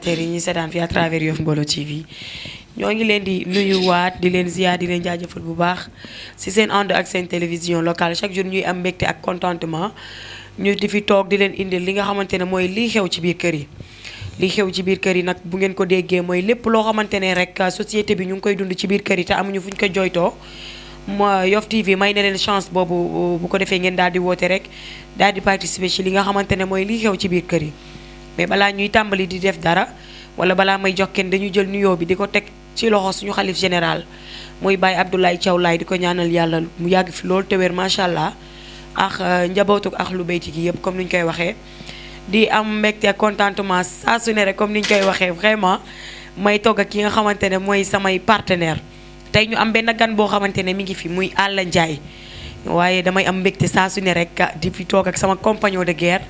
téléspectateurs yi ñuy seetaan fii à travers Yoff Mbollo TV ñoo ngi leen di nuyuwaat di leen ziar di leen jaajëfal bu baax ci seen ànd ak seen télévision locale chaque jour ñuy am mbégte ak contentement ñu di fi toog di leen indil li nga xamante ne mooy lii xew ci biir kër yi. li xew ci biir kër yi nag bu ngeen ko déggee mooy lépp loo xamante ne rek société bi ñu ngi koy dund ci biir kër yi te amuñu fu ñu ko jooytoo ma Yoff TV may na leen chance boobu bu ko defee ngeen daal di woote rek daal di participer ci li nga xamante ne mooy lii xew ci biir kër yi. mais balaa ñuy tàmbali di def dara wala balaa may jox kenn dañu jël nuyoo bi di ko teg ci loxo suñu xalif général muy Baye Abdoulaye Thiaw Laye di ko ñaanal yàlla mu yàgg fi loolu te wér macha allah ak njabootu ak lu bayti gi yëpp comme ni ñu koy waxee. di am mbégte ak contentement saa su ne rek comme ni ñu koy waxee vraiment may togg ak ki nga xamante ne mooy samay partenaire tey ñu am benn gan boo xamante ne mi ngi fi muy Alla Ndiaye waaye damay am mbégte saa su ne rek di fi toog ak sama compagnon de guerre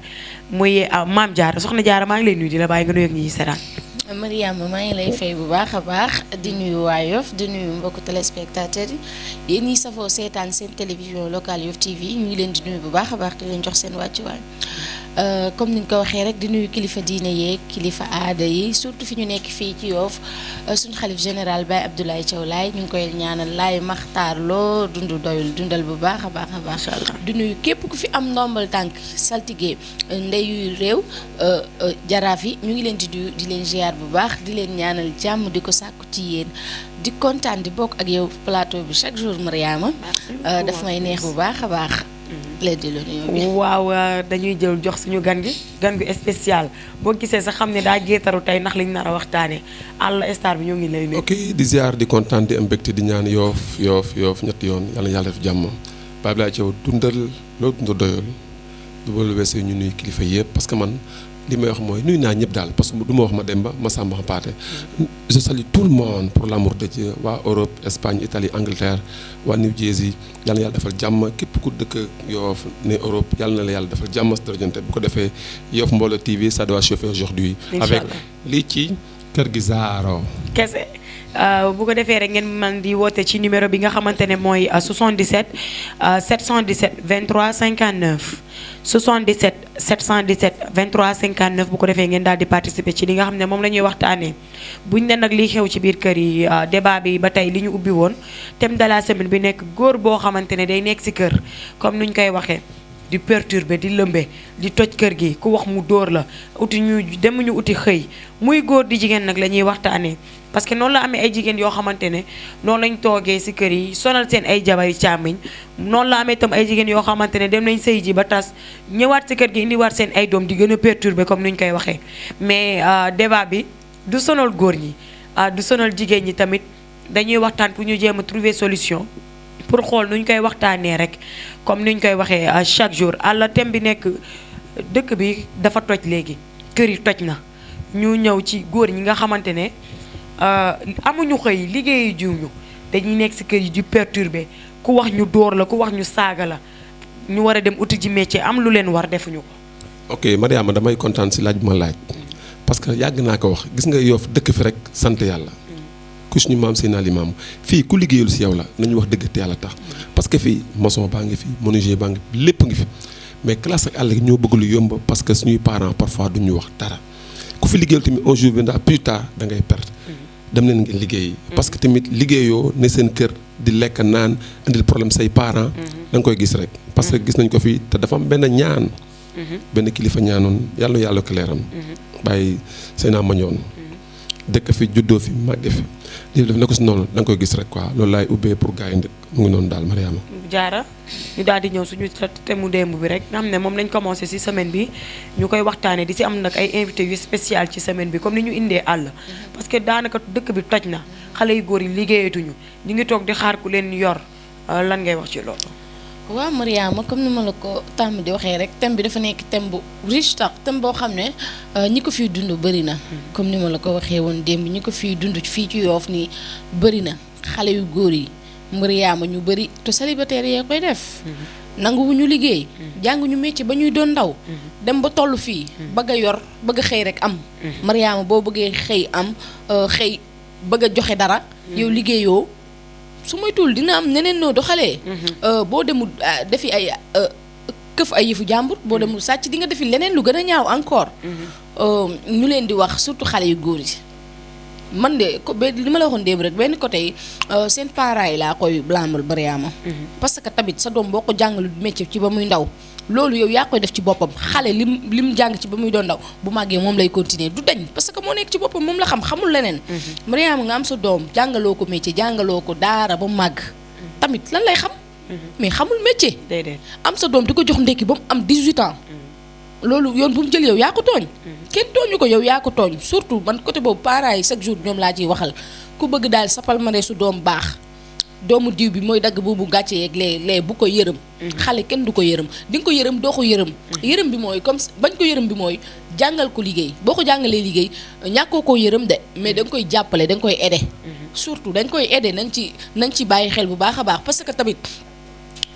muy Mame Diarra soxna Diarra maa ngi lay nuyu di la bàyyi nga nuyu ak ñi seetaan. Mariama maa ngi lay fay bu baax a baax di nuyu waa Yoff di nuyu mbokku téléspectateurs yi yéen ñi safoo seetaan seen télévision locale Yoff TV ñu ngi leen di nuyu bu baax a baax di leen jox seen wàccuwaay. comme ni nga ko waxee rek di nuyu kilifa diine yeeg kilifa aada yi surtout fi ñu nekk fii ci Yoff suñu xalif général Baye Abdoulaye Thiaw Laye ñu ngi koy ñaanal laay maxtaar loo doyul dundal bu baax a baax a baax. di nuyu képp ku fi am ndombal tànk saltige ndeyu réew jaraaf yi ñu ngi leen di nuyu di leen ziar bu baax di leen ñaanal jàmm di ko sàkku ci yéen di kontaan di bokk ak yow plateau bi chaque jour Mariama daf may neex bu baax a baax. waaw dañuy jël jox suñu gan gi spécial boo gisee sax xam ne daa géetaru tey ndax liñ nar a waxtaanee Alla star bi ñoo ngi lay nuyu. ok di ziar di kontaan di am mbégte di ñaan Yoff ñetti yoon yàlla def jàmm Baye Abdoulaye Thiaw dundal loo dund doyul du boole weesoo ñu nuyu kilifa yëpp parce que man li may wax mooy nuyu naa ñëpp daal parce que du ma wax ma Demba ma Samba ma Paate je salue tout le monde pour l'amour de Dieu waa Europe Espagne Italie Angleterre waa New Jersey yàlla na yàlla defal jàmm képp ku dëkk Yoff ne Europe yàlla na la yàlla defal jàmm si darajante bu ko defee Yoff Mbollo TV ça doit chauffer aujourd'hui avec lii ci kër gi Zaaro kese bu ko defee rek ngeen man di woote ci numéro bi nga xamante ne mooy 77 717 23 59 77 717 23 59 bu ko defee ngeen daal di participer ci li nga xam ne moom la ñuy waxtaanee buñ ne nag liy xew ci biir kër yi débat bi ba tey li ñu ubbi woon thème de la semaine bi nekk góor boo xamante ne day nekk ci kër comme nuñ koy waxee di perturber di lëmbe di toj kër gi ku wax mu dóor la demuñu uti xëy muy góor di jigéen nag la ñuy waxtaanee parce que noonu la amee ay jigéen yoo xamante ne noonu lañ toogee ci kër yi sonal seen ay jabari càmmiñ noonu la amee itam ay jigéen yoo xamante ne dem nañ sëy ji ba tas ñëwaat ci kër gi indiwaat seen ay doom di gën a perturber comme ni ñu koy waxee mais débat bi du sonal góor ñi du sonal jigéen ñi tamit dañuy waxtaan pour ñu jéem a trouver solution pour xool nu ñu koy waxtaanee rek comme ni ñu koy waxee chaque jour Alla thème bi nekk dëkk bi dafa toj léegi kër yi toj na ñu ñëw ci góor ñi nga xamante ne amuñu xëy liggéeyi jiwñu dañuy nekk ci kër yi di perturber ku wax ñu dóor la ku wax ñu saaga la ñu war a dem uti ji métier am lu leen war defuñu ko. ok Mariama damay kontaan ci laaj bu ma laaj parce que yàgg naa ko wax gis nga Yoff dëkk fi rek sant yàlla. ku suñu maam Seydina Limaamu fii ku liggéeyul ci yow la nañu wax dëgg te yàlla tax parce que fii maçon baa ngi fi menuisier baa ngi lépp ngi fi mais classe ak àll gi ñoo bëgg lu yomb parce que suñuy parents parfois duñu wax dara ku fi liggéeyul tamit un jour viendra plus tard da ngay perte. dem leen ngeen liggéey. parce que tamit liggéeyoo ne seen kër di lekk naan andil problème say parents. da nga koy gis rek. parce que gis nañ ko fii te dafa am benn ñaan. benn kilifa ñaanoon yàlla ko leeram. bàyyi Seydina Mañoon. dëkk fi juddoo fi màgge fi lii def na ko si noonu da nga koy gis rek quoi loolu laay ubbee pour gars yi mu ngi noonu daal Mariama. Diarra ñu daal di ñëw suñu thème mu démb bi rek nga xam ne moom lañ commencé ci semaine bi ñu koy waxtaanee di ci am nag ay invités yu spécial ci semaine bi comme ni ñu indee Alla parce que daanaka dëkk bi toj na xale yu góor yi liggéeyatuñu ñu ngi toog di xaar ku leen yor lan ngay wax ci loolu. waaw Mariama comme ni ma la ko tàmm di waxee rek thème bi dafa nekk thème bu riche tax thème boo xam ne ñi ko fiy dund bëri na comme ni ma la ko waxee woon démb ñi ko fiy dund fii ci Yoff nii bëri na xale yu góor yi Mariama ñu bëri te célibataire yee koy def nanguwuñu liggéey jànguñu métier ba ñuy doon ndaw dem ba toll fii bëgg a yor bëgg a xëy rek am Mariama boo bëggee xëy am xëy bëgg a joxe dara yow liggéeyoo su moytuwul dina am neneen noo doxalee boo demul defi ay këf ay yëfu jàmbur boo demul sàcc di nga defi leneen lu gën a ñaaw encore ñu leen di wax surtout xale yu góor yi man de li ma la waxoon démb rek benn côté yi seen parents yi laa koy blâmer Mariama parce que tamit sa doom boo ko jàngalu métier ci ba muy ndaw loolu yow yaa koy def ci boppam xale lim jàng ci ba muy doon ndaw bu màggee moom lay continuer du dañ parce que moo nekk ci boppam moom la xamul leneen Mariama nga am sa doom jàngaloo ko métier jàngaloo ko daara ba màgg tamit lan lay xam mais xamul métier am sa doom di ko jox ndekki ba mu am 18 ans loolu yoon bu mu jël yow yaa ko tooñ kenn tooñu ko yow yaa ko tooñ surtout man côté boobu parents yi chaque jour ñoom laa ciy waxal ku bëgg daal sa palmarès su doom baax doomu diw bi mooy dagg boobu gàcce yeeg lee bu ko yërëm xale kenn du ko yërëm di nga ko yërëm doo ko yërëm yërëm bi mooy comme bañ ko yërëm bi mooy jàngal ko liggéey boo ko jàngalee liggéey ñàkkoo koo yërëm de mais da nga koy jàppale da nga koy aider surtout dañ koy aider nañ ci bàyyi xel bu baax a baax parce que tamit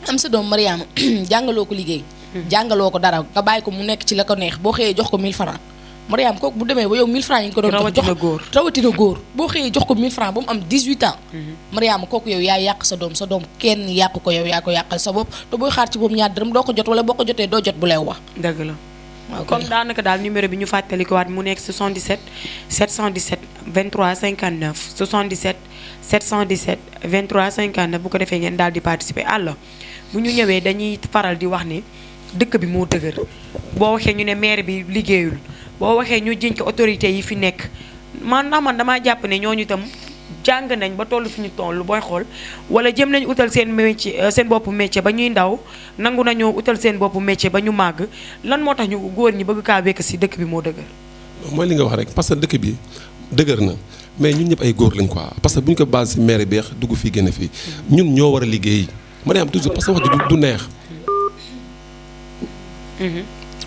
am sa doom Mariama jàngaloo ko liggéey jàngaloo ko dara nga bàyyi ko mu nekk ci la ko neex boo xëyee jox ko 1000 francs Mariama kooku bu demee ba yow 1000 francs yi nga ko doon jox rawatina góor boo xëyee jox ko 1000 francs ba mu am 18 ans Mariama kooku yow yaa yàq sa doom kenn yàq ko yow yaa ko yàqal sa bopp te booy xaar ci boobu ñaar dërëm doo ko jot wala boo ko jotee doo jot bu lay wax dëgg la comme daanaka daal numéro bi ñu fàttali ko waat mu nekk 77 717 23 59 77 717 23 59 bu ko defee ngeen daal di participer alors bu ñu ñëwee dañuy faral di wax ni dëkk bi moo dëgër boo waxee ñu ne maire bi liggéeyul boo waxee ñu jiñ ko autorité yi fi nekk man damaa jàpp ne ñooñu itam jàng nañ ba toll fi ñu toll booy xool wala jëm nañ utal seen métier seen boppu métier ba ñuy ndaw nangu nañoo utal seen boppu métier ba ñu màgg lan moo tax ñu góor ñi bëgg kaa wekk si dëkk bi moo dëgër. mooy li nga wax rek parce que dëkk bi dëgër na mais ñun ñëpp ay góor lañ quoi parce que bu ñu ko basé si maire beex dugg fii génn fii ñun ñoo war a liggéey ma am toujours parce que wax ji du neex.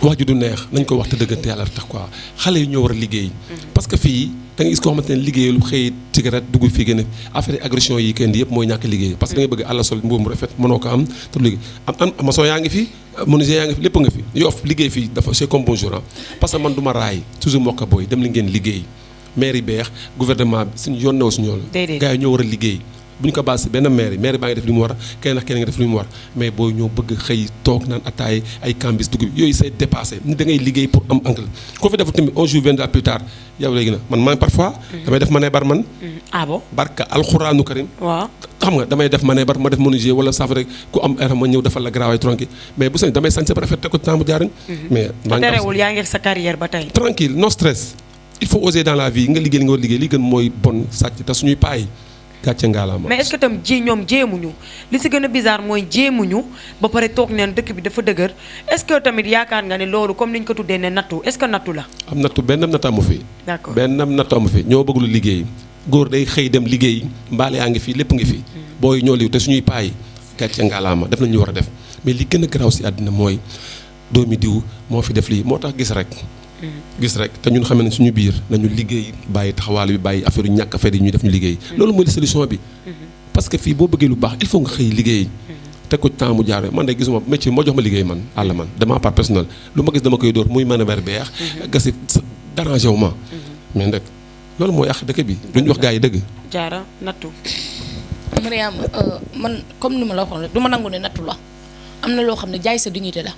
wax ji du neex nañ ko wax te dëggante yàlla tax quoi xale yi ñoo war a liggéey parce que fii da nga gis koo xamante ne liggéey lu xëy cigarette dugg fii gën a affaire agression yi kenn yëpp mooy ñàkk liggéey parce que da nga bëgg àlla sol mbuum rafet mënoo ko am te liggéey am maçon yaa ngi fi menuisier yaa ngi fi lépp nga fi Yoff liggéey fii dafa c'est comme bonjour parce que man du ma raay toujours mokka booy dem li ngeen liggéey mairie beex gouvernement bi suñu yoon new suñu yoon gars yi ñoo war a liggéey bu ñu ko basé benn maire baa ngi def li mu war a keneen ak keneen nga def li mu war mais booy ñoo bëgg xëy toog naan ataay ay cambis dugub yooyu c'est dépassé ni da ngay liggéey pour am angle ko fi deful tamit un jour viendra plus tard yow léegi na man parfois damay def mané bar man ah bon barka alxuraanu karim waaw xam nga damay def mané bar ma def menuisier wala saf rek ku am air ma ñëw defal la garawaay tranquille mais bu sañ damay sañ sa rafet te ko temps bu jaariñ mais terewul yaa ngi sa carrière ba tey tranquille no stress il faut oser dans la vie nga liggéey li nga war liggéey li gën mooy bon sàcc te suñuy paay gàcce ngaalaama mais est-ce que tam ñoom jéemuñu li si gën a bizarre mooy jéemuñu ba pare toog neen dëkk bi dafa dëgër est-ce que tamit yaakaar nga ne loolu comme ni ñu ko tuddee ne nattu est-ce que nattu la. am nattu benn nattu amu fi. d'accord benn nattu amu fi ñoo bëgg lu liggéey góor day xëy dem liggéey mbaale yaa ngi fi lépp ngi fi. booy ñoo liw te suñuy paay gàcce ngaalaama def nañ ñu war a def mais li gën a garaaw si àddina mooy doomi diw moo fi def lii moo tax gis rek. gis rek te ñun xam ne suñu biir nañu liggéey bàyyi taxawaal bi bàyyi affaire yu ñàkk affaire yi ñuy def ñu liggéey loolu mooy la solution bi parce que fii boo bëggee lu baax il faut nga xëy liggéey te ko temps mu jaaree man de gisuma métier moo jox ma liggéey man àlla man dama part personnel lu ma gis dama koy dóor muy mën a ber beex gasi dérangé wu ma mais nag loolu mooy yàq dëkk bi duñu wax gars yi dëgg jaara nattu Mariama man comme ni ma la waxoon rek du ma nangu ne nattu la am na loo xam ne jaay sa dignité la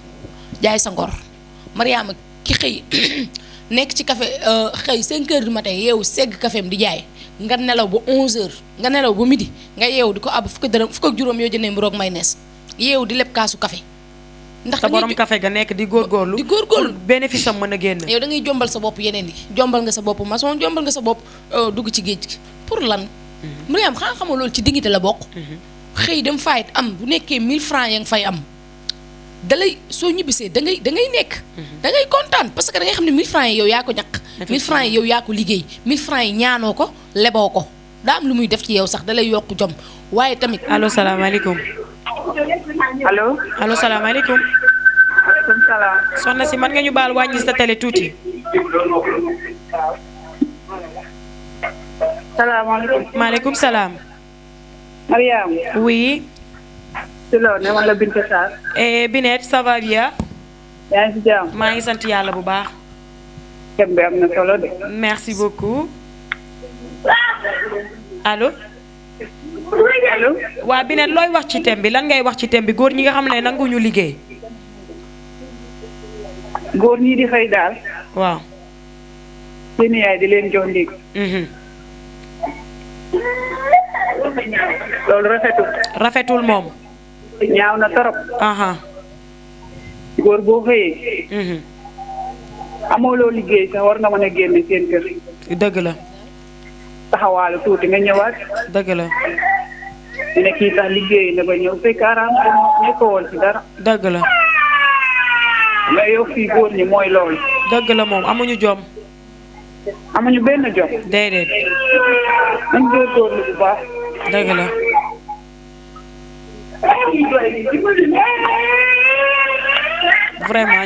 jaay sa ngor Mariama ki xëy nekk ci café xëy 5 heures du matin yeewu segg caféem di jaay nga nelaw ba 11 heures nga nelaw ba midi nga yeewu di ko àbb fukk ak juróom yoo jëndee mburoog mayonnaise yeewu di leb kaasu café ndax te borom café ga nekk di góorgóorlu bénéfice am mën a génn yow da ngay jombal sa bopp yeneen yi jombal nga sa bopp maçon jombal nga sa bopp dugg ci géej gi pour lan Mariam xanaa xamoo loolu ci dignité la bokk xëy dem fayit am bu nekkee 1000 francs ya nga fay am dalay soo ñibbisee da ngay nekk da ngay kontaan parce que da ngay xam ne 1000 francs yi yow yaa ko ñaq 1000 francs yi yow yaa ko liggéey 1000 francs yi ñaanoo ko leboo ko daa am lu muy def ci yow sax dalay yokk jom waaye tamit allo salaamaaleykum allo salaamaaleykum maaleykum salaam soxna si mën nga ñu baal wàññi sa télé tuuti salaamaaleykum maaleykum salaam Mariam oui si loolu ne man la Binta Sarr. Binette ça va bien. yaa ngi si jàmm. maa ngi sant yàlla bu baax. thème bi am na solo de. merci beaucoup. allo. allo. waa Binette looy wax ci thème bi lan ngay wax ci thème bi góor ñi nga xam ne nanguñu liggéey. góor ñi di xëy daal. waaw. seen yaay di leen jox ndéeg loolu rafetul moom. ñaaw na torop. góor boo xëyee. amoo loo liggéey sax war nga mën a génn seen kër. dëgg la. taxawaalu tuuti nga ñëwaat. dëgg la. ne kii sax liggéey na ba ñëw fekk araam nekkoo woon ci dara. dëgg la. mais yow fii góor ñi mooy loolu. dëgg la moom amuñu jom. amuñu benn jom. déedéet. nañ góorgóorlu bu baax. dëgg la. vraiment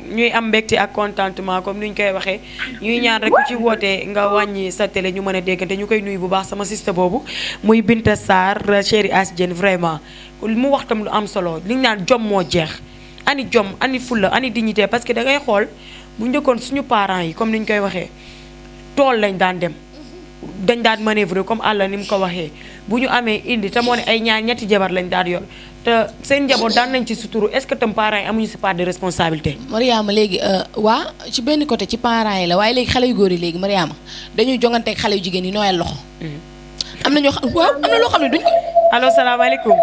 ñuy am mbégte ak contentement comme ni ñu koy waxee ñuy ñaan rek ku ci wootee nga wàññi sa télé ñu mën a déggante ñu koy nuyu bu baax sama siste boobu muy Binta Sarr chéri As Dieng vraiment mu wax tam lu am solo li ñu naan jom moo jeex ani jom ani fulla ani dignité parce que da ngay xool bu njëkkoon suñu parents yi comme ni ñu koy waxee tool lañ daan dem dañ daan manœuvre comme àlla ni mu ko waxee bu ñu amee indi te moo ne ay ñaar ñetti jabar lañ daan yor te seen njaboot daan nañ ci suturu est-ce que tam parents yi amuñu si part de responsabilité. Mariama léegi waa ci benn côté ci parents yi la waaye léegi xale yu góor yi léegi Mariama dañuy jonganteeg xale yu jigéen yi nooyal loxo. am na ñoo xam waaw am na loo xam ne duñ ko. allo salaamaaleykum.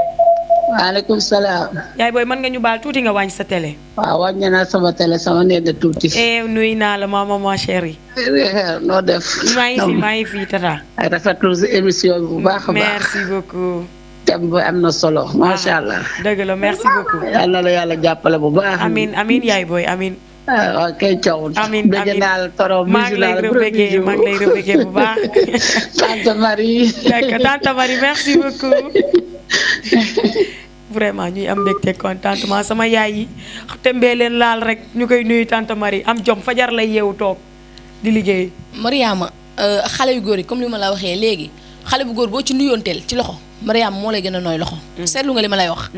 waaleykum salaam. yaay booy mën nga ñu baal tuuti nga wàññi sa télé. waaw wàññi naa sama télé sama nee de tuuti. nuyu naa la ma chérie. noo def. maa ngi fi tata. rafetlu si émission bi bu baax a baax. merci beaucoup. thème bi am na solo macha allah. dëgg la merci beaucoup. yal na la yàlla jàppale bu baax. amiin yaay booy amiin. waaw kay Thiaw. amiin bëgg naa la torop. maa ngi lay rebëggee bu baax. Tante Marie. d'accord Tante Marie merci beaucoup. vraiment ñuy am mbégte contentement sama yaay yi tembee leen laal rek ñu koy nuyu Tante Marie am jom fajar lay yeewu toog di liggéey. Mariama xale yu góor yi comme li ma la waxee léegi xale bu góor boo ci nuyoonteel ci loxo Mariama moo lay gën a nooy loxo. seetlu nga li ma lay wax.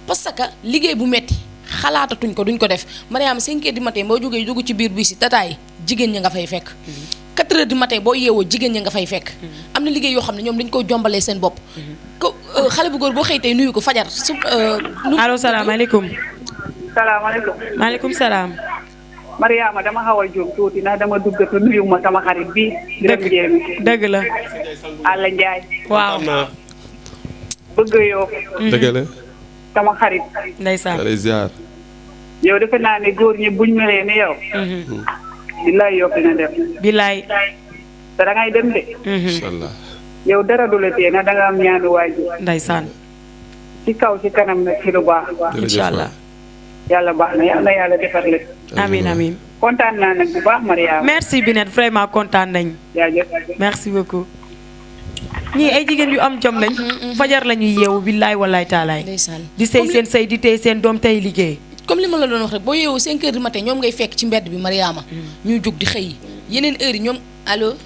parce que liggéey bu metti xalaatatuñ ko duñ ko def Mariama 5 heures du matin boo jógee dugg ci biir bi si tataay jigéen ñi nga fay fekk. 4 heures du matin boo yeewoo jigéen ñi nga fay fekk. am na liggéey yoo xam ne ñoom dañ ko jombalee seen bopp. ko xale bu góor boo xëy tey nuyu ko fajar su. allo salaamaaleykum. salaamaaleykum. maaleykum salaam. Mariama dama xaw a juum tuuti ndax dama duggatu nuyu ma sama xarit bi. dëgg la. Alla Ndiaye. waaw. bëgg yow. dëgg la. sama xarit. ndeysaan. allez ziar. yow defe naa ne góor ñi buñ melee ni yow. billaay yokk na dem. billaay. te da ngay dem de. incha allah. yow dara du la tee na da nga am ñaanu waajur. ndeysaan. ci kaw ci kanam nag ci lu baax. incha allah. yàlla baax na yàlla defar lépp. amiin. kontaan naa nag bu baax Mariama. merci Binette vraiment kontaan nañ. jaajëf. merci beaucoup. ñii ay jigéen yu am jom lañ. fajar la ñuy yeewu billaay wallaay taalaay. ndeysaan di sëy seen sëy di tey seen doom tey liggéey. comme li ma la doon wax rek boo yeewoo 5 heures du matin ñoom ngay fekk ci mbedd bi Mariama. ñuy jóg di xëy yeneen heures yi ñoom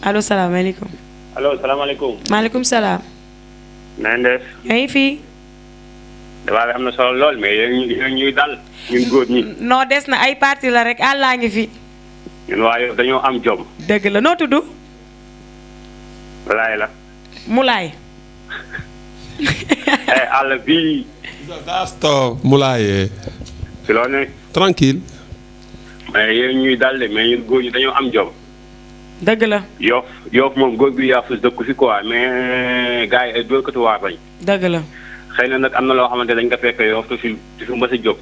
allo salaamaaleykum. allo salaamaaleykum. maaleykum salaam. na ngeen def. yaa ngi fii. débat bi am na solo lool mais yéen ñuy dal ñun góor ñi. non des na ay parti la rek àllaa ngi fi. ñun waaye dañoo am jom. dëgg la noo tudd. walaay la. Moulay. àll bii. stop Moulaye. si loo ne. tranquille. mais yéen ñuy dal de mais ñun góor ñi dañoo am jom. dëgg la. Yoff moom góor bi yaa fës dëkku fi quoi mais gars yi ay dóorkatu waar lañ. dëgg la. xëy na nag am na loo xamante dañ ko fekk Yoff te fi mës a jóg.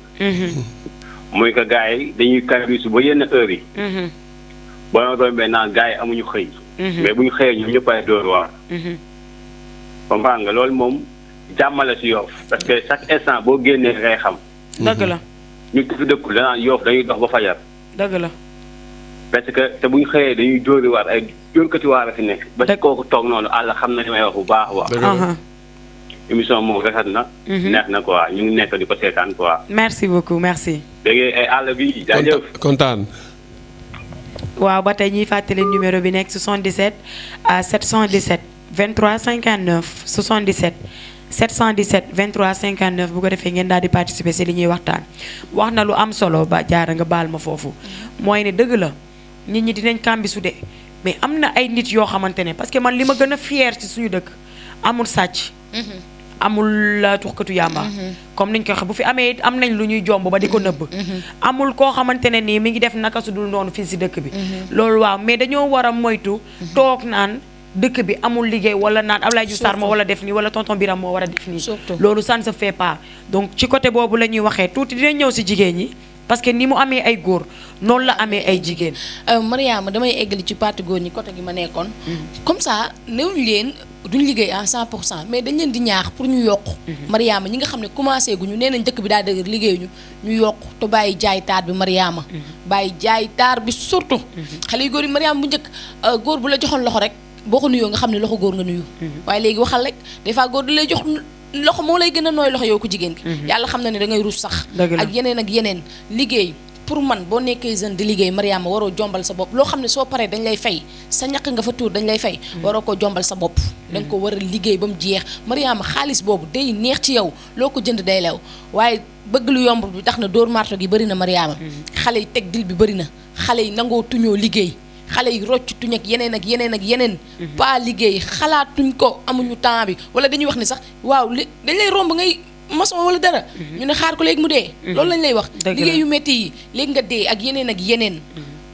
muy que gars yi dañuy karisu ba yenn heures yi. boo ma doon naan gars yi amuñu xëy. mais bu ñu xëyee ñoom ñëpp ay dóor waar. comprendre nga loolu moom jàmmale si Yoff parce que chaque instant boo génnee ngay xam. dëgg la. ñu fi dëkkul danaan Yoff dañuy dox ba fajar. dëgg la. parce que te bu ñu xëyee dañuy dóori waar ay dóorkati waar a fi nekk. ba ci kooku toog noonu àll xam na li may wax bu baax a baax. émission moom rafet na. neex na quoi ñu ngi nekk di ko seetaan quoi. merci beaucoup merci. léegi ay àll bi jaajëf. kontaan. waaw ba tey ñuy fàttali numéro bi nekk 77 717 23 59 77 717 23 59 bu ko defee ngeen daal di participer si li ñuy waxtaan. wax na lu am solo ba jaara nga baal ma foofu mooy ne dëgg la nit ñi dinañ kàmbisu de mais am na ay nit yoo xamante ne parce que man li ma gën a fier ci suñu dëkk amul sàcc. amul tuxkatu yàmba comme niñ ko waxee bu fi amee it am nañ lu ñuy jomb ba di ko nëbb amul koo xamante ne nii mi ngi def naka su dul noonu fii si dëkk bi loolu waaw mais dañoo war a moytu toog naan dëkk bi amul liggéey wala naan Abdoulaye Diouf Sarr moo wala def nii wala tonton Biram moo war a def nii loolu ça ne se fait pas donc ci côté boobu la ñuy waxee tuuti dinañ ñëw si jigéen ñi parce que ni mu amee ay góor noonu la amee ay jigéen Mariama damay eggali ci parti góor ñi côté gi ma nekkoon comme ça néewuñu leen duñ liggéey à 100% mais dañ leen di ñaax pour ñu yokk Mariama ñi nga xam ne commencé guñu nee nañ dëkk bi daa dëgër liggéeyuñu ñu yokk te bàyyi jaay taar bi Mariama bàyyi jaay taar bi surtout xale yu góor yi Mariama bu njëkk góor bu la joxoon loxo rek boo ko nuyoo nga xam ne loxo góor nga nuyu waaye léegi waxal rek des fois góor di lay jox loxo moo lay gën a nooy loxo yow ko jigéen ki yàlla xam na ne da ngay rus sax ak yeneen liggéey pour man boo nekkee jeune di liggéey Mariama waroo jombal sa bopp loo xam ne soo paree dañ lay fay sa ñaq nga fa tuur dañ lay fay waroo ko jombal sa bopp da nga ko war a liggéey ba mu jeex Mariama xaalis boobu day neex ci yow loo ko jënd day lew waaye bëgg lu yomb bi tax na dóor marto gi bëri na Mariama xale yi teg dil bi bëri na xale yi nangoo tuñoo liggéey xale yi rocc tuñ ak yeneen pas liggéey xalaatuñ ko amuñu temps bi wala dañuy wax ne sax waaw dañ lay romb ngay maçon wala dara ñu ne xaar ko léegi mu dee loolu lañ lay wax liggéey yu métti yi léegi nga dee ak yeneen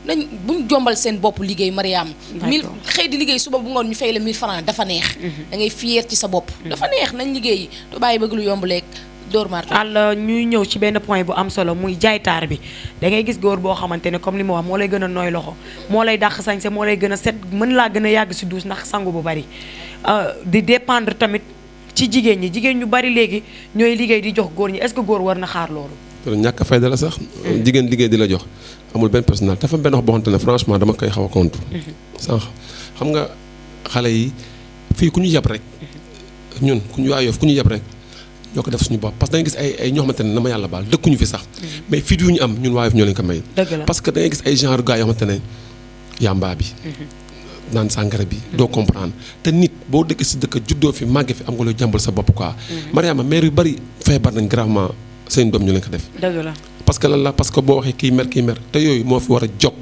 nañ buñ jombal seen bopp liggéey Mariam 1000 xëy di liggéey suba bu ngoon ñu fay la 1000 francs dafa neex da ngay fier ci sa bopp dafa neex nañ liggéey to bàyyi bëgg lu yomb leeg door marto ñuy ñëw ci benn point bu am solo muy jaay taar bi da ngay gis góor boo xamante ne comme li ma wax moo lay gën a nooy loxo moo lay dàq sañse moo lay gën a set mën laa gën a yàgg si duus ndax sangu bu bari di dépendre tamit ci jigéen ñu bari léegi ñooy liggéey di jox góor ñi est-ce que góor war na xaar loolu ñàkk fayda la sax jigéen liggéey di la jox amul benn personnel dafa benn wax boo xamante ne franchement dama koy xaw a compte sànq xam nga xale yi fii ku ñu yab rek ñun ku ñu Yoff ku ñu yab rek ñoo ko def suñu bopp parce que da ngay gis ay ñoo xamante ne na ma yàlla baal dëkkuñu fi sax mais fit yu ñu am ñun waa Yoff ñoo leen ko may parce que da ngay gis ay genre gars yoo xamante ne yamba bi naan sàngara bi doo comprendre te nit boo dëkk si dëkk juddoo fi màgge fi am nga loo jàmbal sa bopp quoi Mariama maire yu bari feebar nañ gravement seen doom ñu leen ko def dëgg la parce que lan la parce que boo waxee kii mer te yooyu moo fi war a jóg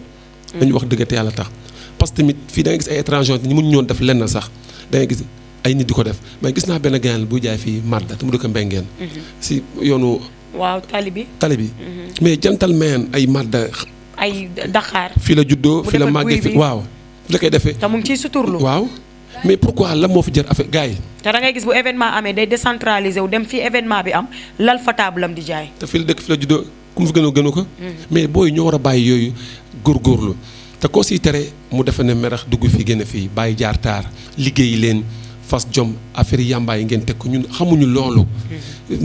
dañu wax dëgg te yàlla tax parce que tamit fii da ngay gis ay étranger ñu mun ñoon def lenn sax da ngay gis ay nit di ko def mais gis naa benn gayaan buy jaay fii Marda te mu dëkk Mbengeen si yoonu waaw tali bi mais gentleman ay Marda ay Dakar fii la juddoo fii la màggee fi waaw fi la koy defee te mu ngi ciy suturlu waaw mais pourquoi la moo fi jër affaire gars yi te da ngay gis bu événement amee day décentralisé wu dem fii événement bi am lal fa table am di jaay te fii la dëkk fi la juddoo ku mu fi gënu ko mais booy ñoo war a bàyyi yooyu góorgóorlu te koo siy tere mu defe ne merax dugg fii génn fii bàyyi jaar taar liggéeyi leen fas jom affaire yi yàmbaay yi ngeen teg ko ñun xamuñu loolu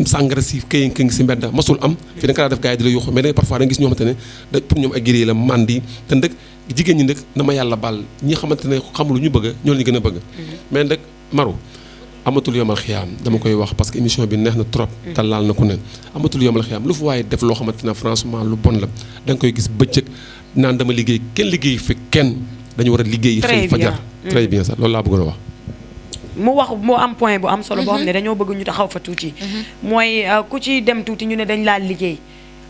sàngara si këyi ngi si mbedd masul am fii da nga kaa def gars yi di la yuuxu mais da parfois da nga gis ñoo xamante ne da pour ñoom ay giri la mandi te ndëkk jigéen ñi ndëkk na ma yàlla baal ñi xamante ne xamul ñu bëgg ñoo leen gën a bëgg mais ndëkk maru amatul yomal xiyaam dama koy wax parce que émission bi neex na trop te laal na ku ne amatul yomal xiyaam lu fa waaye def loo xamante ne franchement lu bon la da nga koy gis bëccëg naan dama liggéey kenn liggéey fi kenn dañu war a liggéey xëy fajar très bien ça loolu laa bëggoon a wax mu am point bu am solo boo xam ne dañoo bëgg ñu taxaw fa tuuti mooy ku ci dem tuuti ñu ne dañ laa liggéey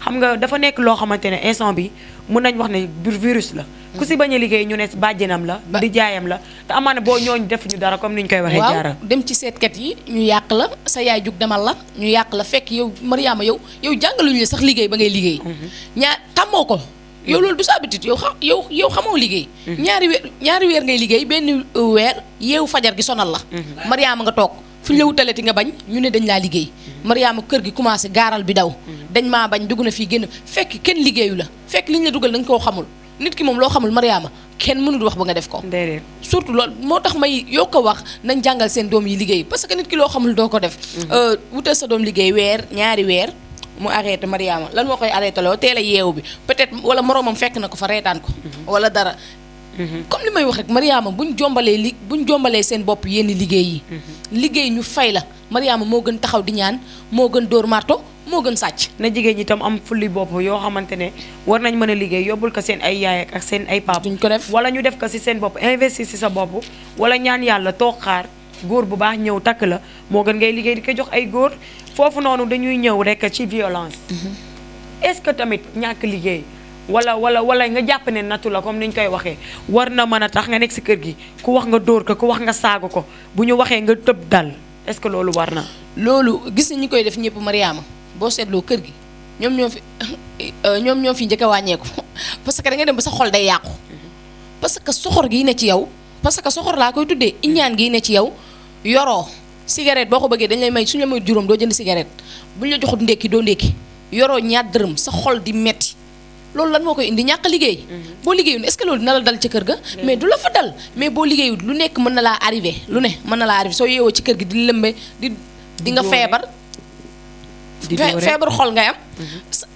xam nga dafa nekk loo xamante ne instant bi mun nañ wax ne virus la ku si bañ a liggéey ñu ne bàjjenam la di jaayam la te amaana boo ñooñu defuñu dara comme ni ñu koy waxee jaara dem ci seetkat yi ñu yàq la sa yaay jug demal la ñu yàq la fekk yow Mariama yow jàngaluñu la sax liggéey ba ngay liggéey tàmmoo ko yow loolu du sa habitude yow xamoo liggéey ñaari weer ngay liggéey benn weer yeewu fajar gi sonal la Mariama nga toog fu ñu la wutalati nga bañ ñu ne dañ laa liggéey Mariama kër gi commencé gaaral bi daw dañ maa bañ dugg na fii génn fekk kenn liggéeyu la fekk liñ la dugal dañ koo xamul nit ki moom loo xamul Mariama kenn mënul wax ba nga def ko surtout loolu moo tax may yoo ko wax nañ jàngal seen doom yi liggéey parce que nit ki loo xamul doo ko def wutal sa doom liggéey weer ñaari weer mu arrêté Mariama lan moo koy arrêté loo teel a yeewu bi peut-être wala moroomam fekk na ko fa reetaan ko wala dara comme li may wax rek Mariama buñ jombalee seen bopp yenn liggéey yi liggéey ñu fay la Mariama moo gën taxaw di ñaan moo gën dóor marto moo gën sàcc na jigéen ñi tam am fulli bopp yoo xamante ne war nañ mën a liggéey yóbbul ko seen ay yaay ak seen ay pap duñ ko def wala ñu def ko ci seen bopp investir ci sa bopp wala ñaan yàlla toog xaar góor bu baax ñëw takk la moo gën ngay liggéey di ko jox ay góor foofu noonu dañuy ñëw rek ci violence est-ce que tamit ñàkk liggéey wala nga jàpp ne nattu la comme ni ñu koy waxee war na mën a tax nga nekk ci kër gi ku wax nga dóor ko ku wax nga saago ko bu ñu waxee nga tëb dal est-ce que loolu war na. loolu gis nañ ñi koy def ñëpp Mariama boo seetloo kër gi ñoom ñoo fi njëkk a wàññeeku parce que da nga dem ba sa xol day yàqu parce que soxor gi ne ci yow parce que soxor laa koy tuddee iñaan gi ne ci yow yoroo cigarette boo ko bëggee dañ lay may suñu la may juróom doo jënd cigarette buñ la joxut ndékki doo ndékki yoroo ñaar dërëm sa xol di metti loolu lan moo koy indi ñàkk liggéey boo liggéeyul est-ce que loolu dina la dal ci kër ga mais du la fa dal mais boo liggéeyul lu nekk mën na laa arrivé lu ne mën na laa arrivé soo yeewoo ci kër gi di lëmbe di nga feebar feebar xol ngay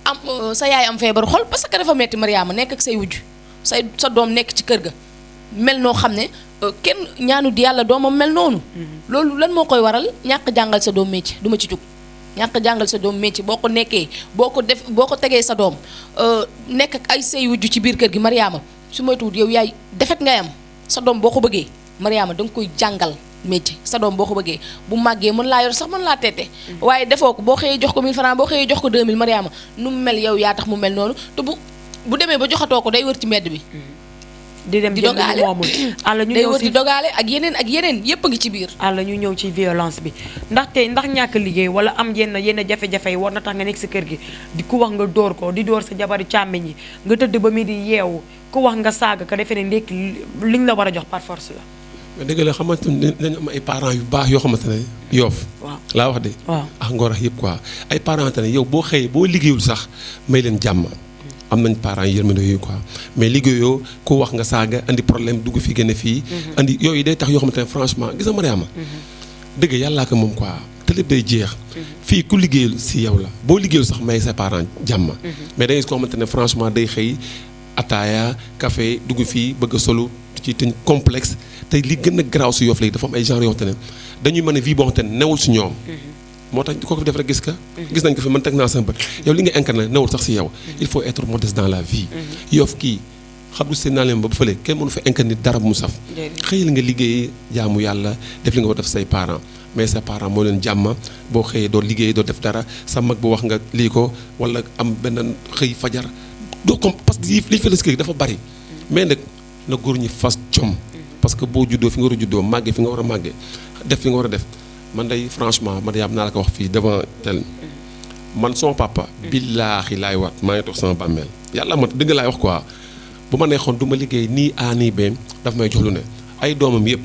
am sa yaay am feebar xol parce que dafa metti Mariama nekk ak say wujj sa doom nekk ci kër ga mel noo xam ne kenn ñaanu di yàlla doomam mel noonu loolu lan moo koy waral ñàkk jàngal sa doom métier du ma ci jug ñàkk jàngal sa doom métier boo ko nekkee boo ko tegee sa doom nekk ak ay say wujj ci biir kër gi Mariama su moytuwut yow yaay defet ngay am sa doom boo ko bëggee Mariama da nga koy jàngal métier sa doom boo ko bëggee bu màggee mën laa yor sax mën laa teete waaye defoo ko boo xëyee jox ko 1000 francs boo xëyee jox ko 2000 Mariama nu mu mel yow yaa tax mu mel noonu te bu demee ba joxatoo ko day wër ci mbedd bi di dem jënd lu moomul àlla ñu ñëw di dogaale ak yeneen yépp a ngi ci biir àlla ñu ñëw ci violence bi ndax ñàkk liggéey wala am yenn jafe-jafe yi war na tax nga nekk si kër gi di ku wax nga dóor ko di dóor sa jabari càmmiñ yi nga tëdd ba mi di yeewu ku wax nga saaga ko defee ne ndékki liñ la war a jox par force la mais dëgg la xamante ne dañu am ay parents yu baax yoo xamante ne yoof waaw laa wax de waaw ak ngor ak yëpp quoi ay parents ne yow boo xëyee boo liggéeyul sax may leen jàmm am nañ parents yi yërmande yooyu quoi mais liggéeyoo ku wax nga saaga andi problème dugg fi gën a fii andi yooyu day tax yoo xamante ne franchement gis nga Mariama dëgg yàllaa ko moom quoi te lépp day jeex fii ku liggéeyul si yow la boo liggéeyul sax may sa parents jàmm mais da ngay gis koo xamante ne franchement day xëy ataaya café dugg fii bëgg a solu ci teñ complexe te li gën a garaaw si Yoff léegi dafa am ay genre yoo xamante ne dañuy mën a vie boo xamante ne newul si ñoom moo tax ko fi def rek gis nañ ko fi man teg naa sama bët yow li nga incarné newul sax si yow il faut être modeste dans la vie Yoff kii xam du seen naa leen ba ba fële kenn mënu fa incarné dara bu mu saf xëyal nga liggéey jaamu yàlla def li nga war def say parents mais sa parents moo leen jàmma boo xëyee doo liggéey doo def dara sa mag bu wax nga lii ko wala am benn xëy fajar doo comme parce que lii fa la si kër dafa bari mais nag na góor ñi fas jom parce que boo juddoo fi nga war a juddoo màggee fi nga war a màggee def fi nga war a def man day franchement Mariama naa la ko wax fii devant tel man son papa billaahi laay waat maa ngi toog sama bàmmeel yàlla ma dëgg laay wax quoi bu ma neexoon du ma liggéey nii a nii b daf may jox lu ne ay doomam yëpp